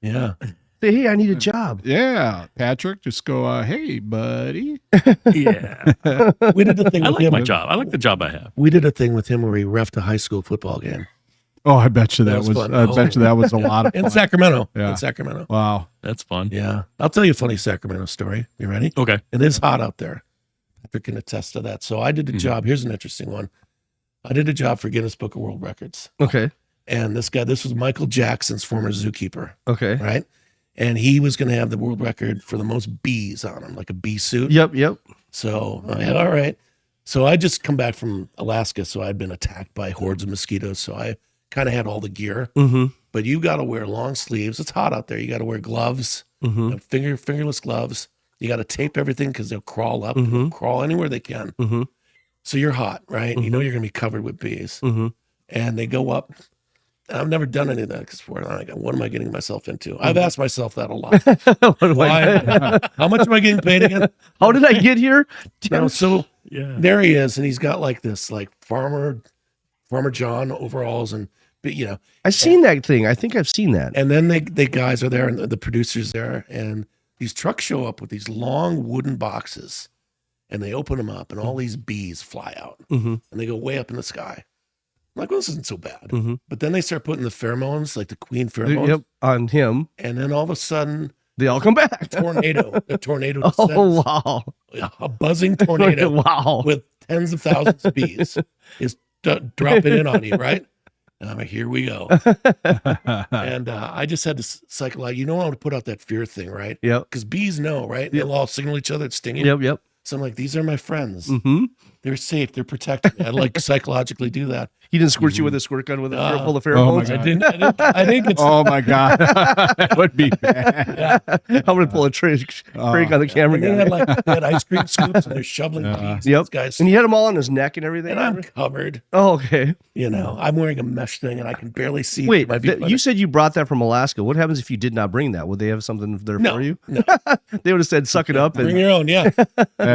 Yeah. Say, hey, I need a job. Yeah, Patrick, just go, hey, buddy. Yeah. We did the thing with him. I like my job. I like the job I have. We did a thing with him where he reffed a high school football game. Oh, I bet you that was fun. I bet you that was a lot of fun. In Sacramento. Yeah. In Sacramento. Wow. That's fun. Yeah. I'll tell you a funny Sacramento story. You ready? Okay. It is hot out there. Patrick can attest to that. So I did a job. Here's an interesting one. I did a job for Guinness Book of World Records. Okay. And this was Michael Jackson's former zookeeper. Okay. Right? And he was going to have the world record for the most bees on him, like a bee suit. Yep. So I had, all right. So I just come back from Alaska, so I'd been attacked by hordes of mosquitoes. So I kind of had all the gear. Mm-hmm. But you got to wear long sleeves. It's hot out there. You got to wear gloves, fingerless gloves. You got to tape everything because they'll crawl up, they'll crawl anywhere they can. Mm-hmm. So you're hot, right? You know you're going to be covered with bees. Mm-hmm. And they go up. I've never done any of that before. What am I getting myself into? I've asked myself that a lot. How much am I getting paid again? How did I get here? So there he is, and he's got like this like Farmer John overalls, and I've seen that thing. I think I've seen that. And then they guys are there, and the producers there, and these trucks show up with these long wooden boxes, and they open them up, and all these bees fly out, and they go way up in the sky. I'm like, well, this isn't so bad. But then they start putting the pheromones, like the queen pheromones, on him, and then all of a sudden, they all come back. A tornado descends. Oh wow! A buzzing tornado, wow, with tens of thousands of bees is dropping in on you, right? And I'm like, here we go. And I just had to psychologize. You don't want to put out that fear thing, right? Yep. Because bees know, right? Yep. They'll all signal each other, it's stinging. Yep. So I'm like, these are my friends. They're safe. They're protected. I like psychologically do that. He didn't squirt you with a squirt gun with a full of Oh my pheromones. God. I think it's. Oh my God, that would be bad. I'm gonna pull a trick on the camera They guy. had ice cream scoops and they're shoveling bees. Yep. These guys, And he had them all on his neck and everything. and I'm covered. Oh, okay. You know, I'm wearing a mesh thing and I can barely see. Wait, my viewfinder. you said you brought that from Alaska. What happens if you did not bring that? Would they have something there for you? No. They would have said, "Suck it up." Bring And your own, yeah.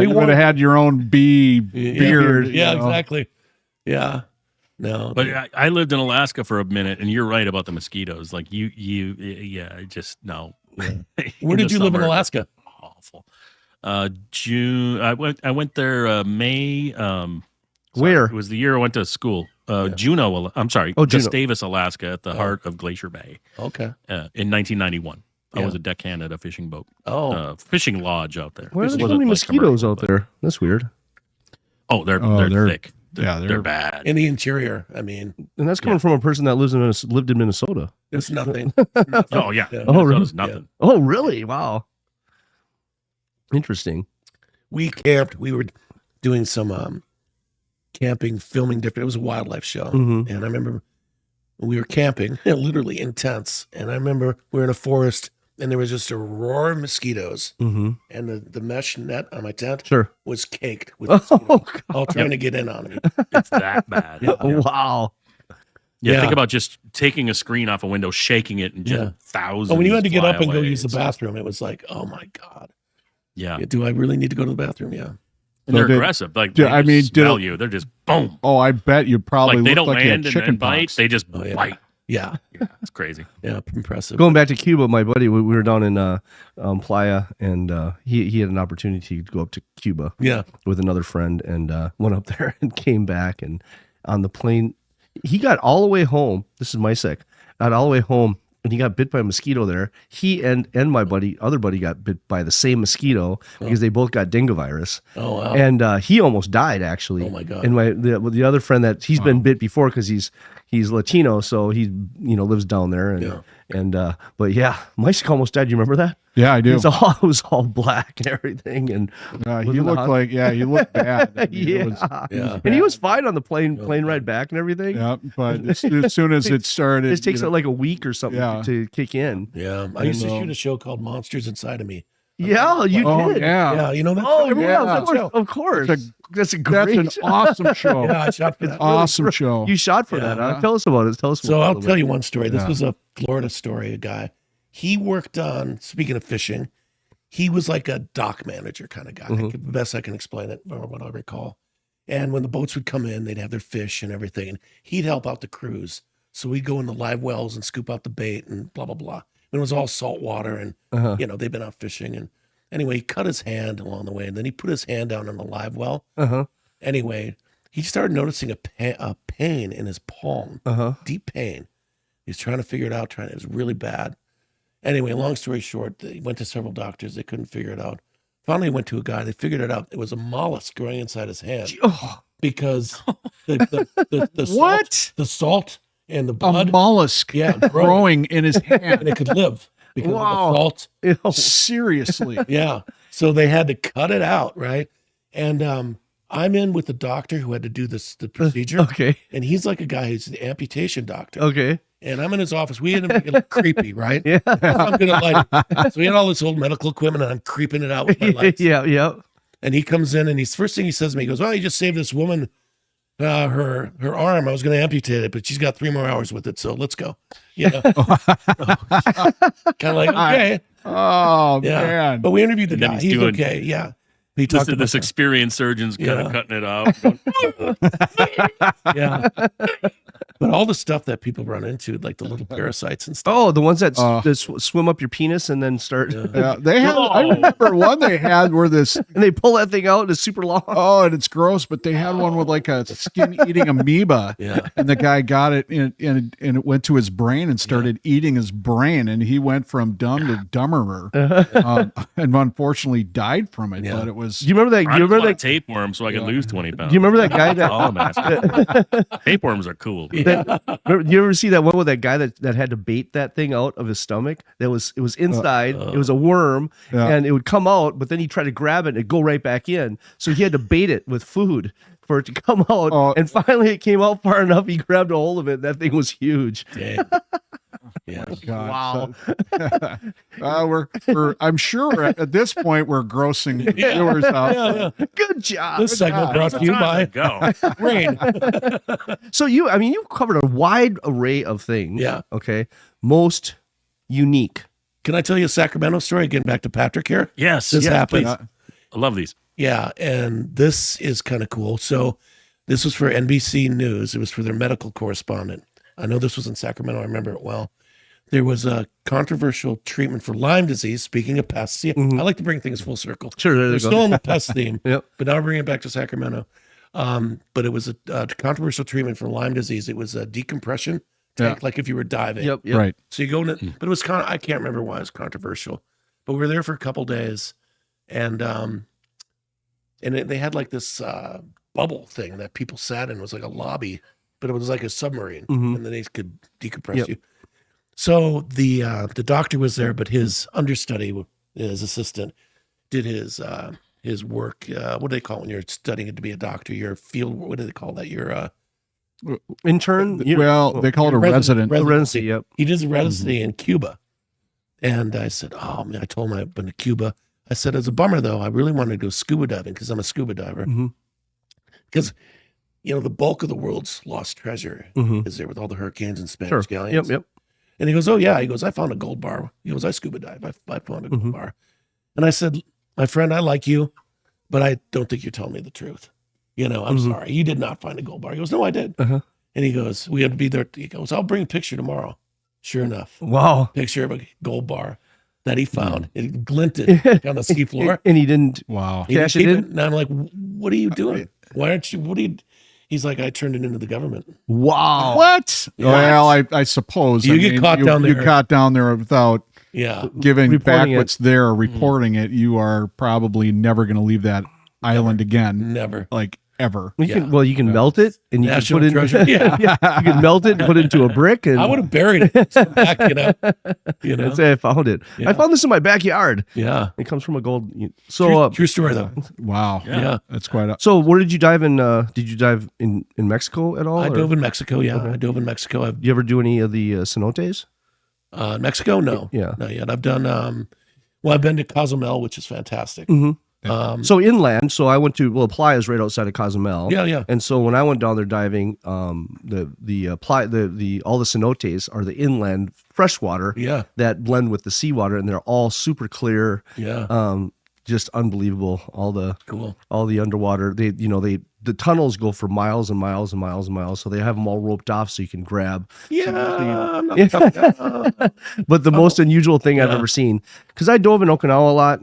You would have had your own bee beard. Yeah, you know. exactly. Yeah. No. But I lived in Alaska for a minute, and you're right about the mosquitoes. Like just no. Where did you live in summer, Alaska? Awful. June. I went there May. Where? It was the year I went to school. Juneau. I'm sorry. Oh, Juneau. Gustavus, Alaska, at the heart of Glacier Bay. Okay. In 1991. I Yeah. was a deckhand at a fishing boat. Oh. Fishing lodge out there. Why are there so Wasn't many like mosquitoes commercial, out but- there? That's weird. Oh, they're thick. They're bad. In the interior, I mean, And that's coming from a person that lived in Minnesota. it's nothing. Oh yeah. Oh, really? Minnesota's nothing. Oh, really? Wow. Interesting. We camped. We were doing some camping, filming different. It was a wildlife show. Mhm. And I remember we were camping, literally intense. And I remember we were in a forest and there was just a roar of mosquitoes. Mm-hmm. And the mesh net on my tent Sure. was caked with Oh, mosquitoes, God. all trying to get in on me. It's that bad. Yeah. Wow. Yeah, Yeah. think about just taking a screen off a window, shaking it, and just Yeah. thousands. Oh, when you had to get fly up and go away. use the It's- bathroom, it was like, oh my God. Yeah, Do I really need to go to the bathroom? Yeah. and they're So aggressive. Like did- they I just mean, did- smell you. They're just boom. Oh, I bet you probably Like they look don't like you had land chicken and bite. pox. They just Oh, yeah. bite. Yeah. Yeah, it's crazy. Yeah. Impressive. Going back to Cuba, my buddy, we were down in Playa, and he had an opportunity to go up to Cuba Yeah. with another friend, and went up there and came back. And on the plane, he got all the way home. This is my sick. Got all the way home, and he got bit by a mosquito there. He and my other buddy got bit by the same mosquito because they both got dengue virus. Oh, wow. And he almost died, actually. Oh, my God. And the other friend that he's been bit before because he's Latino, so he lives down there. And but yeah, Mike almost died. You remember that? Yeah, I do. It was all black and everything, and He wasn't it looked hot? like he looked bad. I mean, yeah. it was- Yeah. And he was fine on the plane ride back and everything. yeah, but as soon as it started, It takes like a week or something Yeah. to kick in. Yeah. I used to And, shoot a show called Monsters Inside of Me. Yeah, you Oh did. yeah, Yeah. You know that? Oh, show? yeah, yeah. of course. That's That's a that's great an show. awesome show. Yeah. I shot for that. Awesome show. You shot for that. Huh? Tell us about it. Tell us. So I'll tell you one story. This Yeah. was a Florida story. A guy, he worked on, speaking of fishing, he was like a dock manager kind of guy. The best I can explain it, or what I recall. And when the boats would come in, they'd have their fish and everything, and he'd help out the crews. So we'd go in the live wells and scoop out the bait and blah, blah, blah. And it was all salt water and, they've been out fishing. And anyway, he cut his hand along the way, and then he put his hand down in the live well. Anyway, he started noticing a pain in his palm, deep pain. He's trying to figure it out. It was really bad. Anyway, long story short, they went to several doctors. They couldn't figure it out. Finally, went to a guy. They figured it out. It was a mollusk growing inside his hand because the What? the salt and the A blood, mollusk growing in his and hand. it could live because Wow. of the salt. Seriously. Yeah. So they had to cut it out, right? And I'm in with the doctor who had to do the procedure. Okay. And he's like a guy who's the amputation doctor. Okay. And I'm in his office. We had to make it look creepy, right? Yeah. I'm gonna light it. So we had all this old medical equipment, and I'm creeping it out with my lights. Yeah. And he comes in, and he's first thing he says to me, he goes, "Well, you just saved this woman her arm. I was going to amputate it, but she's got 3 more hours with it, so let's go." Yeah, kind of like okay, Oh yeah. man. But we interviewed the And then guy. he's He's doing- okay. Yeah, he This, talked about this that. experienced surgeon's kind Yeah. of cutting it out. Yeah. But all the stuff that people run into, like the little parasites and stuff. Oh, the ones that swim up your penis and then start. Yeah, they had. I remember one they had where this, and they pull that thing out and it's super long. Oh, and it's gross. But they had one with like a skin-eating amoeba. Yeah, and the guy got it, and it went to his brain and started eating his brain, and he went from dumb to dumber, and unfortunately died from it. But it was. Do you remember that? I want a tapeworm so I can lose 20 pounds. Do you remember that guy that? All I'm asking. Tapeworms are cool. Do you ever see that one with that guy that had to bait that thing out of his stomach? It was inside. It was a worm, and it would come out, but then he tried to grab it and it'd go right back in. So he had to bait it with food for it to come out. And finally, it came out far enough. He grabbed a hold of it. That thing was huge. Dang. Yeah. God. Wow. I'm sure at this point we're grossing viewers out. Yeah. Good job. This segment brought to you by Rain. So you've covered a wide array of things. Yeah. Okay. Most unique. Can I tell you a Sacramento story? Getting back to Patrick here. Yes. This happened. I love these. Yeah, and this is kind of cool. So this was for NBC News. It was for their medical correspondent. I know this was in Sacramento. I remember it well. There was a controversial treatment for Lyme disease. Speaking of pests, see, I like to bring things full circle. Sure, they're still on the pest theme, Yep. but now we're bringing it back to Sacramento. But it was a controversial treatment for Lyme disease. It was a decompression tank, like if you were diving. Yep. Right. So you go in it, but it was I can't remember why it was controversial, but we were there for a couple days, and they had like this bubble thing that people sat in. It was like a lobby, but it was like a submarine, and then they could decompress you. So the doctor was there, but his understudy, his assistant, did his work. What do they call it when you're studying to be a doctor? Your field. What do they call that? Your intern. They call it a resident. Residency. Yep. He did his residency in Cuba, and I said, "Oh man!" I told him I've been to Cuba. I said, "It's a bummer though. I really wanted to go scuba diving because I'm a scuba diver. Because the bulk of the world's lost treasure is there with all the hurricanes and Spanish galleons." Yep. And he goes, "Oh yeah." He goes, "I found a gold bar." He goes, "I scuba dive. I found a gold bar." And I said, "My friend, I like you, but I don't think you're telling me the truth. I'm sorry. You did not find a gold bar." He goes, "No, I did." And he goes, "We had to be there." He goes, "I'll bring a picture tomorrow." Sure enough. Wow. Picture of a gold bar that he found. It glinted on the sea floor. And he didn't. Wow. He Cash didn't it keep in? And I'm like, "What are you doing? Why aren't you, what are you?" He's like, "I turned it into the government." Wow. What? Yeah. Well, I suppose You get caught down there. You caught down there without giving back Reporting what's there, or reporting it. You are probably never going to leave that island again. Never. Like ever. You can melt it and you can National put it treasure. Yeah. you can melt it and put it into a brick and I would have buried it back, I'd say I found it. Yeah. I found this in my backyard. Yeah. It comes from a gold. So True story though. Wow. Yeah. That's quite a. So where did you dive in? Did you dive in Mexico at all? I or- dove in Mexico. Yeah. Okay. I dove in Mexico. You ever do any of the cenotes? Mexico? No. Yeah. Not yet. I've done, I've been to Cozumel, which is fantastic. So inland. So I went to Playa is right outside of Cozumel. Yeah. And so when I went down there diving, all the cenotes are the inland freshwater that blend with the seawater, and they're all super clear. Yeah. Just unbelievable. All the Cool. all the underwater. The tunnels go for miles and miles and miles and miles. So they have them all roped off so you can grab. Yeah. But the most unusual thing I've ever seen, because I dove in Okinawa a lot,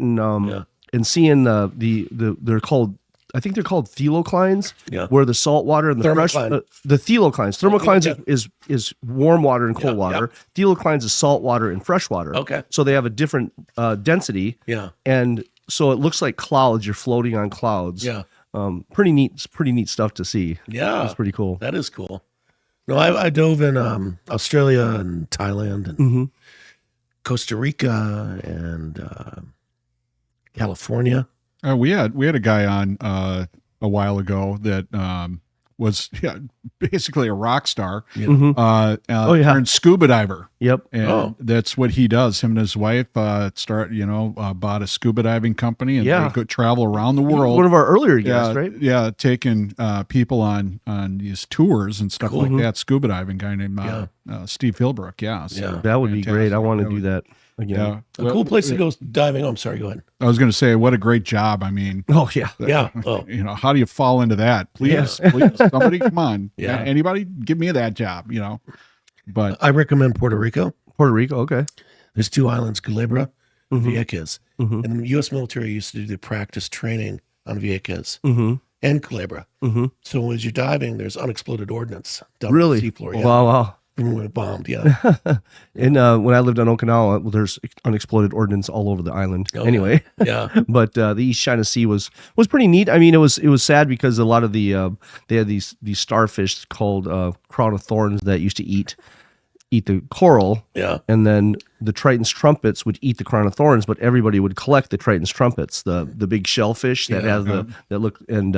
and seeing they're called, I think they're called theloclines, where the salt water and the fresh, the theloclines. Thermoclines is warm water and cold water. Theloclines is salt water and fresh water. Okay. So they have a different density. Yeah. And so it looks like clouds. You're floating on clouds. Yeah. Pretty neat stuff to see. Yeah. It's pretty cool. That is cool. No, I dove in Australia and Thailand and Costa Rica and California. We had a guy on a while ago that was basically a rock star. Turned scuba diver. Yep. And that's what he does. Him and his wife bought a scuba diving company, and they go travel around the world. One of our earlier guests, right? Yeah, taking people on these tours and stuff like that. Scuba diving guy named Steve Philbrook. Yeah, so that would be great. I want to do that. again. A cool place to go diving. Oh, I'm sorry. Go ahead. I was going to say, what a great job. I mean, Yeah. Oh. You know, how do you fall into that? Please, please, somebody, come on. Yeah. Anybody, give me that job, you know. But I recommend Puerto Rico. Puerto Rico, okay. There's 2 islands, Culebra and Vieques. And the U.S. military used to do the practice training on Vieques and Culebra. So as you're diving, there's unexploded ordnance down on the seafloor. Yeah. Wow. From when it bombed, yeah. And when I lived on Okinawa, well, there's unexploded ordnance all over the island. Anyway, Yeah. but the East China Sea was pretty neat. I mean, it was sad because a lot of the they had these starfish called crown of thorns that used to eat the coral. Yeah. And then the Triton's trumpets would eat the crown of thorns, but everybody would collect the Triton's trumpets, the big shellfish that has that look and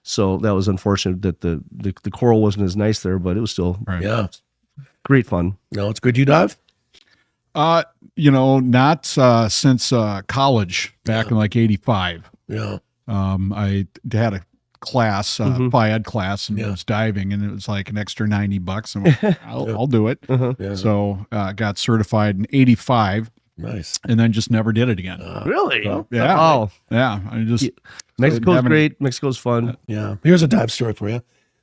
so that was unfortunate that the coral wasn't as nice there, but it was still great fun. No, it's good. You dive? you know, not since college back in like 85. Yeah. I had a class, FIAD class, and it was diving, and it was like an extra $90, and I'll do it. Yeah. So got certified in 85. Nice. And then just never did it again. Really? Yeah. Oh, yeah. I just Mexico's great. Mexico's fun. Yeah. Here's a dive story for you.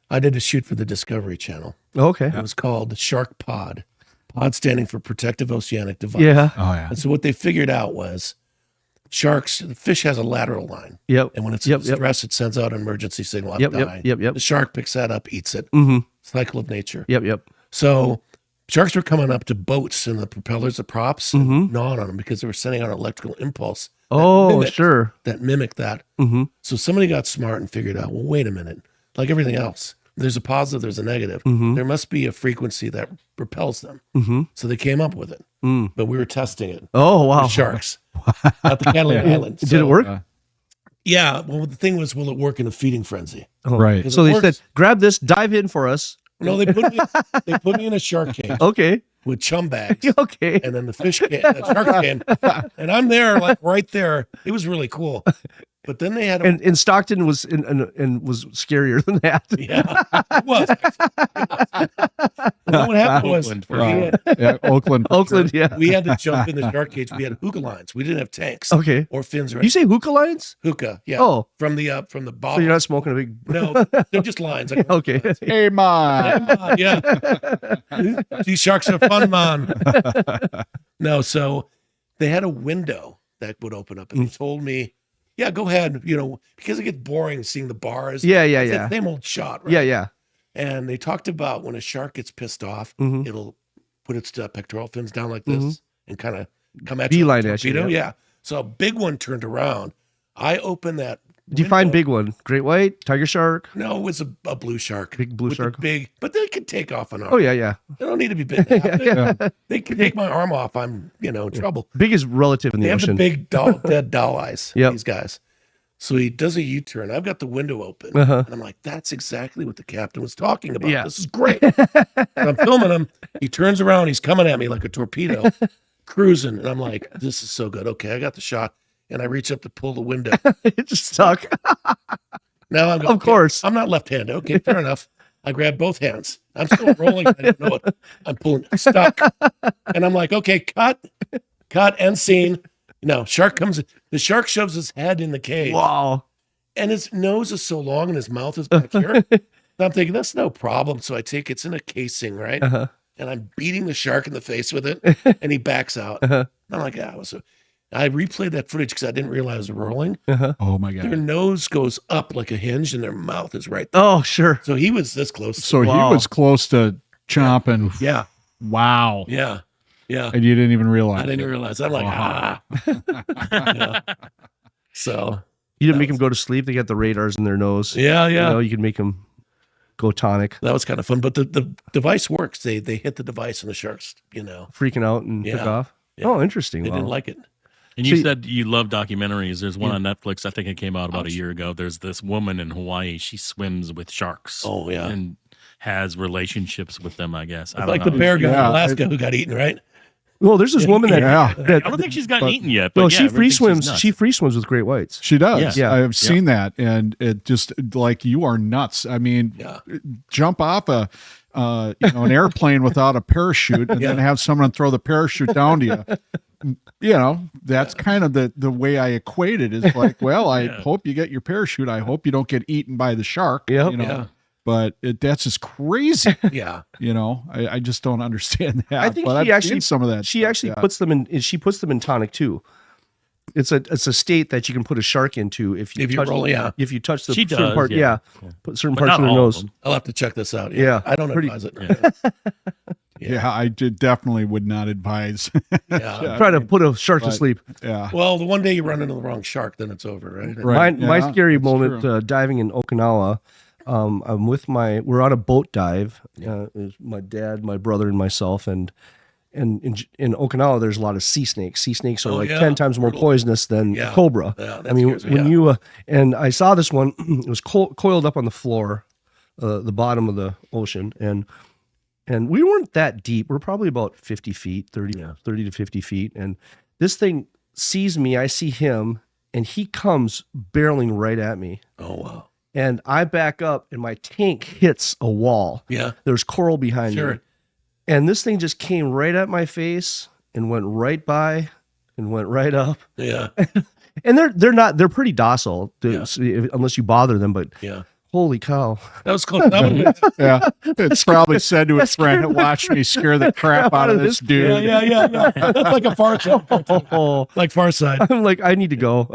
I did a shoot for the Discovery Channel. Okay. It was called Shark Pod. Pod standing for Protective Oceanic Device. Yeah. Oh yeah. And so what they figured out was sharks, the fish has a lateral line. Yep. And when it's in stress, it sends out an emergency signal. Yep. The shark picks that up, eats it. Cycle of nature. Yep. So sharks were coming up to boats and the propellers, the props, and gnawing on them because they were sending out an electrical impulse. That mimicked that. So somebody got smart and figured out, well, wait a minute. Like everything else, there's a positive, there's a negative. There must be a frequency that repels them. So they came up with it. But we were testing it. Oh, wow. With sharks at the Catalina Islands. Did it work? Yeah. Well, the thing was, will it work in a feeding frenzy? Right. So they said, grab this, dive in for us. No, they put me in a shark cage. Okay. With chum bags. Okay. And then the shark came, and I'm there, like right there. It was really cool. But then they had and Stockton was and was scarier than that. Yeah, it was. What happened was Oakland. Yeah, we had to jump in the shark cage. We had hookah lines. We didn't have tanks. Okay. Or fins. You say hookah lines? Hookah. Yeah. Oh, from the bottom. So you're not smoking a big? No, they're just lines. Like Okay. lines. Hey, man. Yeah. These sharks are fun, man. No, so they had a window that would open up, and they told me, yeah, go ahead, because it gets boring seeing the bars. Yeah. It's the same old shot, right? Yeah. And they talked about when a shark gets pissed off, it'll put its pectoral fins down like this and kind of come at you like a torpedo. Yeah. So a big one turned around. I opened that. Define big one. Great white, tiger shark. No, it was a blue shark. Big blue shark. But they could take off an arm. Oh yeah. They don't need to be big. They can take my arm off. I'm in trouble. Big is relative in the ocean. They have the big dead doll eyes. Yep. These guys. So he does a U-turn. I've got the window open, and I'm like, "That's exactly what the captain was talking about. Yeah. This is great." I'm filming him. He turns around. He's coming at me like a torpedo, cruising, and I'm like, "This is so good." Okay, I got the shot, and I reach up to pull the window. It just stuck. Now I'm going, of course. I'm not left-handed. Okay, fair enough. I grab both hands. I'm still rolling. I didn't know it. I'm pulling stuck, and I'm like, "Okay, cut, end scene." No, shark comes. The shark shoves his head in the cage. Wow. And his nose is so long and his mouth is back here. I'm thinking, that's no problem. So I take it's in a casing, right? And I'm beating the shark in the face with it, and he backs out. I'm like, I replayed that footage because I didn't realize it was rolling. Oh my God. Their nose goes up like a hinge, and their mouth is right there. Oh, sure. So he was this close. So he was close to chomping. Yeah. Wow. Yeah. Yeah. And you didn't even realize. I didn't even realize. I'm like, Yeah. So you didn't make them go to sleep. They got the radars in their nose. Yeah. You could make them go tonic. That was kind of fun. But the device works. They hit the device and the sharks, freaking out and took off. Yeah. Oh, interesting. They didn't like it. And you said you love documentaries. There's one on Netflix. I think it came out about a year ago. There's this woman in Hawaii. She swims with sharks. Oh, yeah. And has relationships with them, I guess. I don't like know. the bear guy in Alaska who got eaten, right? Well, there's this woman that I don't think she's gotten eaten yet. But no, she free swims. She free swims with great whites. She does. Yeah. I've seen that, and it just like you are nuts. I mean, jump off a an airplane without a parachute and then have someone throw the parachute down to you. That's kind of the way I equate it, is like, well, I hope you get your parachute. I hope you don't get eaten by the shark. But that's just crazy. I just don't understand that. I think I've seen some of that. She actually puts them in. She puts them in tonic too. It's a state that you can put a shark into if you touch the certain part. Put certain parts of the nose. I'll have to check this out. I don't advise it. I definitely would not advise. Try to put a shark to sleep. Well, the one day you run into the wrong shark, then it's over, right? My scary moment diving in Okinawa. We're on a boat dive. It was my dad, my brother, and myself, and in Okinawa, there's a lot of sea snakes. Sea snakes are 10 times more poisonous than cobra. I mean, and I saw this one, it was coiled up on the floor, the bottom of the ocean, and we weren't that deep. We're probably about 50 feet, 30 to 50 feet, and this thing sees me. I see him, and he comes barreling right at me. Oh wow! And I back up, and my tank hits a wall. There's coral behind me. And this thing just came right at my face and went right by and went right up. And they're pretty docile unless you bother them, but holy cow. That was close. It's probably said to a friend, watch me scare the crap out of this dude. That's like a Far Side. Like Far Side. I'm like, I need to go.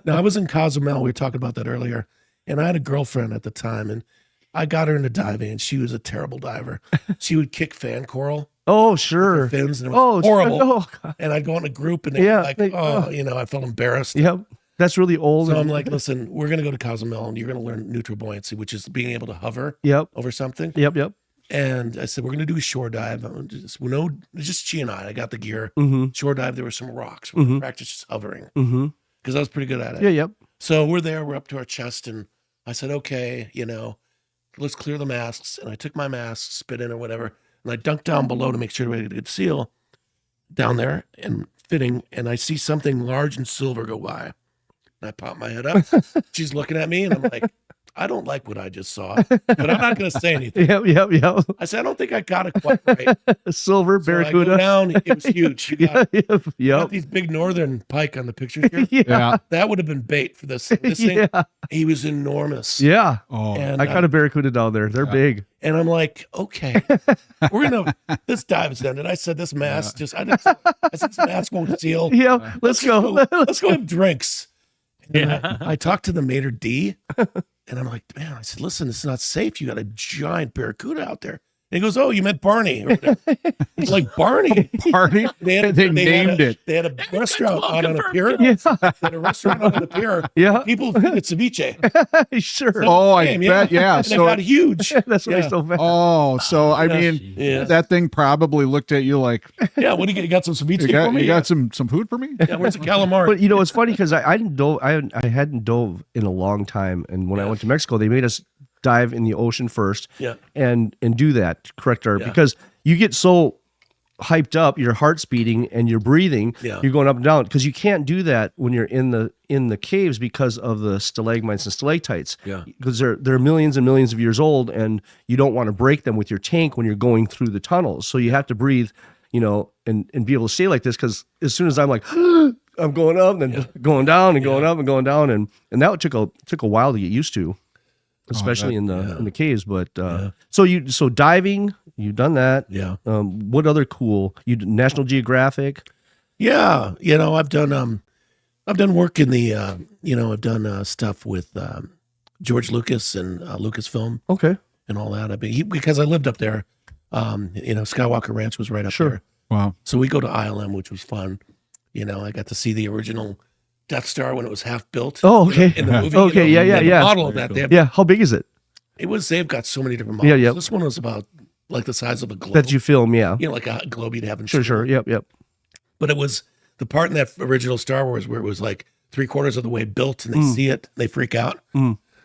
Now, I was in Cozumel. We were talking about that earlier. And I had a girlfriend at the time, and I got her into diving, and she was a terrible diver. She would kick fan coral. Oh, sure. Fins, and it was horrible. Oh, and I'd go in a group, and I felt embarrassed. That's really old. So I'm like, listen, we're going to go to Cozumel, and you're going to learn neutral buoyancy, which is being able to hover over something. And I said, we're going to do a shore dive. Just she and I got the gear. Shore dive, there were some rocks. We're going to practice just hovering. Because I was pretty good at it. So we're there, we're up to our chest, and I said, okay, let's clear the masks. And I took my mask, spit in or whatever, and I dunked down below to make sure everybody could seal down there and fitting. And I see something large and silver go by. And I pop my head up. She's looking at me, and I'm like, I don't like what I just saw, but I'm not going to say anything. I said, I don't think I got it quite right. Silver barracuda. I go down, it was huge. You got these big northern pike on the picture here. That would have been bait for this thing. He was enormous. And I caught a barracuda down there. They're big. And I'm like, okay, this dive is ended. I said, this mask this mask won't seal. Let's go. Let's go have drinks. I talked to the maitre d', and I'm like, man, I said, listen, it's not safe. You got a giant barracuda out there. And he goes, oh, you meant Barney. It's like, Barney. Barney? They named it. They had a restaurant out on a pier. They had a restaurant out on the pier. People think it's ceviche. Sure. So I bet, And it got huge. That's why it's so bad. Oh, so I mean, that thing probably looked at you like, what do you get? You got some ceviche for me? You got some food for me? Where's the calamari? But it's funny because I hadn't dove in a long time, and when I went to Mexico, they made us dive in the ocean first and do that, because you get so hyped up, your heart's beating and you're breathing, you're going up and down, because you can't do that when you're in the caves because of the stalagmites and stalactites, because they're millions and millions of years old, and you don't want to break them with your tank when you're going through the tunnels. So you have to breathe, and be able to stay like this, because as soon as I'm like I'm going up and then going down and going up and going down, and that took a while to get used to, especially in the caves. But so diving, you've done that. What other cool? You did National Geographic. I've done work in the I've done stuff with George Lucas and Lucasfilm. And all that. I mean, because I lived up there. Skywalker Ranch was right up there. Wow. So we go to ILM, which was fun. I got to see the original Death Star when it was half built. Oh, okay. In the movie. Okay, The model of that. How big is it? They've got so many different models. This one was about like the size of a globe. That you film, like a globe you'd have in school. Sure. Yep. But it was the part in that original Star Wars where it was like 3/4 of the way built, and they see it, they freak out.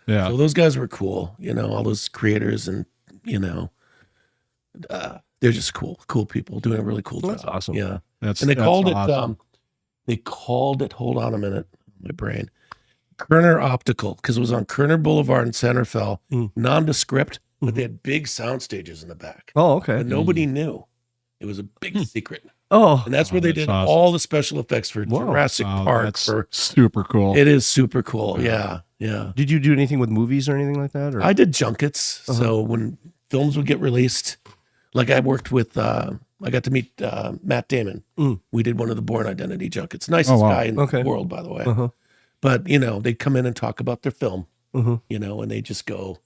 Yeah. So those guys were cool, all those creators, and they're just cool people doing a really cool job. That's awesome. Yeah. And they called it, hold on a minute, my brain, Kerner Optical, because it was on Kerner Boulevard in Santa Fe, nondescript. but they had big sound stages in the back. Oh, okay. But nobody knew. It was a big secret. Oh, and that's where they did awesome. all the special effects for Jurassic Park. That's super cool. It is super cool. Yeah. Did you do anything with movies or anything like that? Or? I did junkets. So when films would get released, like I worked with, I got to meet Matt Damon. We did one of the Bourne Identity junkets. Nicest guy in the world, by the way. But, you know, they'd come in and talk about their film, you know, and they just go,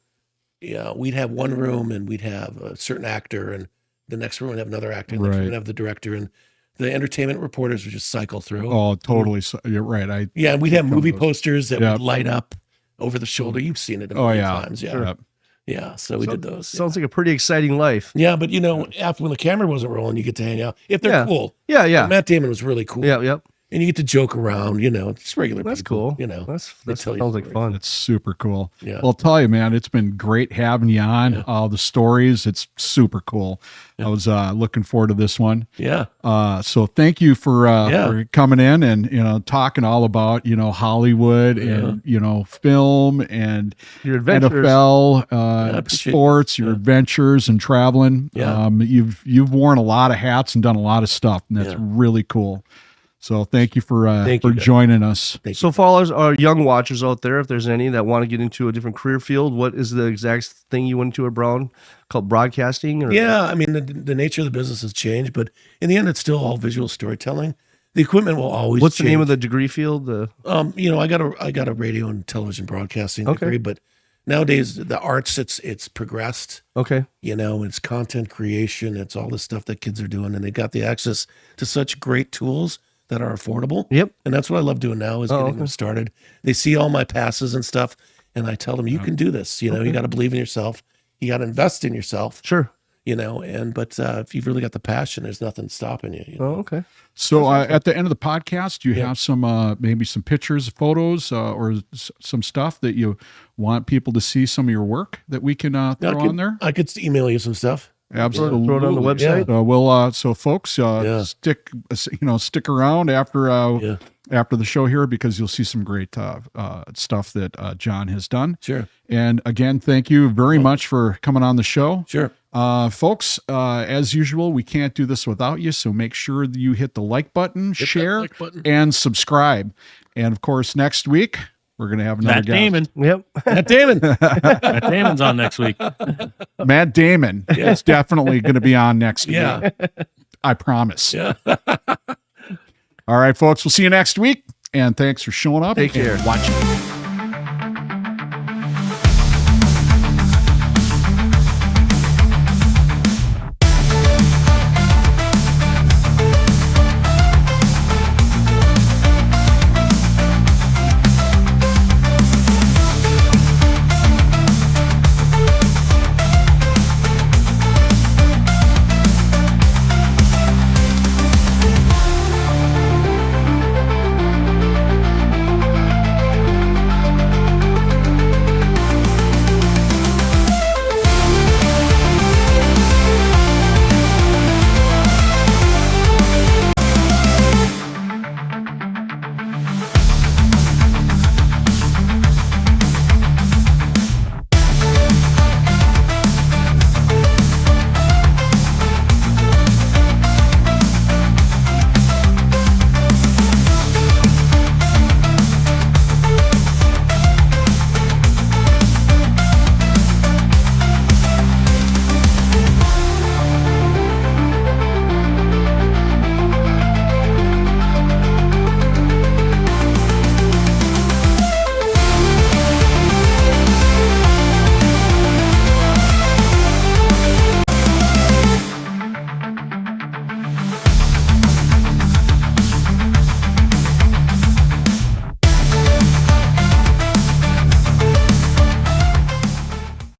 we'd have one room and we'd have a certain actor, and the next room would have another actor, and the next room would have the director, and the entertainment reporters would just cycle through. Oh, totally. You're right. And we'd have movie posters that would light up over the shoulder. You've seen it a million times. Yeah. Sure. Yeah. So we did those. Sounds like a pretty exciting life. Yeah. But, you know, after when the camera wasn't rolling, you get to hang out. If they're cool. Yeah. And Matt Damon was really cool. Yep. And you get to joke around, you know, it's regular That's people, cool. you know. That sounds like fun. It's super cool. Yeah. Well, I'll tell you, man, it's been great having you on. All the stories, it's super cool. I was looking forward to this one. Yeah. So thank you for coming in and, you know, talking all about, you know, Hollywood and, you know, film and your adventures. NFL, sports, your adventures and traveling. Yeah. You've worn a lot of hats and done a lot of stuff, and that's really cool. So thank you for joining us. So for all our young watchers out there, if there's any that want to get into a different career field, what is the exact thing you went to at Brown called broadcasting? Or? Yeah, I mean, the nature of the business has changed, but in the end, it's still all visual storytelling. The equipment will always What's change. the name of the degree field? You know, I got a radio and television broadcasting degree, but nowadays the arts, it's progressed. Okay. You know, it's content creation, it's all the stuff that kids are doing, and they got the access to such great tools that are affordable. Yep. And that's what I love doing now is getting them started. They see all my passes and stuff, and I tell them, you can do this. You know, you got to believe in yourself. You got to invest in yourself. Sure. You know, but if you've really got the passion, there's nothing stopping you. You know? Oh, okay. So at the end of the podcast, you have some maybe some pictures, photos, or some stuff that you want people to see some of your work that we can throw on there? I could email you some stuff. Absolutely. Throw it on the website. So we'll so folks stick around after the show here, because you'll see some great stuff that John has done. Sure. And again, thank you very much for coming on the show. Sure. Folks, as usual, we can't do this without you, so make sure that you hit the like button, share, and subscribe. And of course, next week we're going to have another Matt Damon. Yep. Matt Damon. Matt Damon's on next week. Matt Damon is definitely going to be on next week. I promise. Yeah. All right, folks, we'll see you next week. And thanks for showing up Take care. and watching.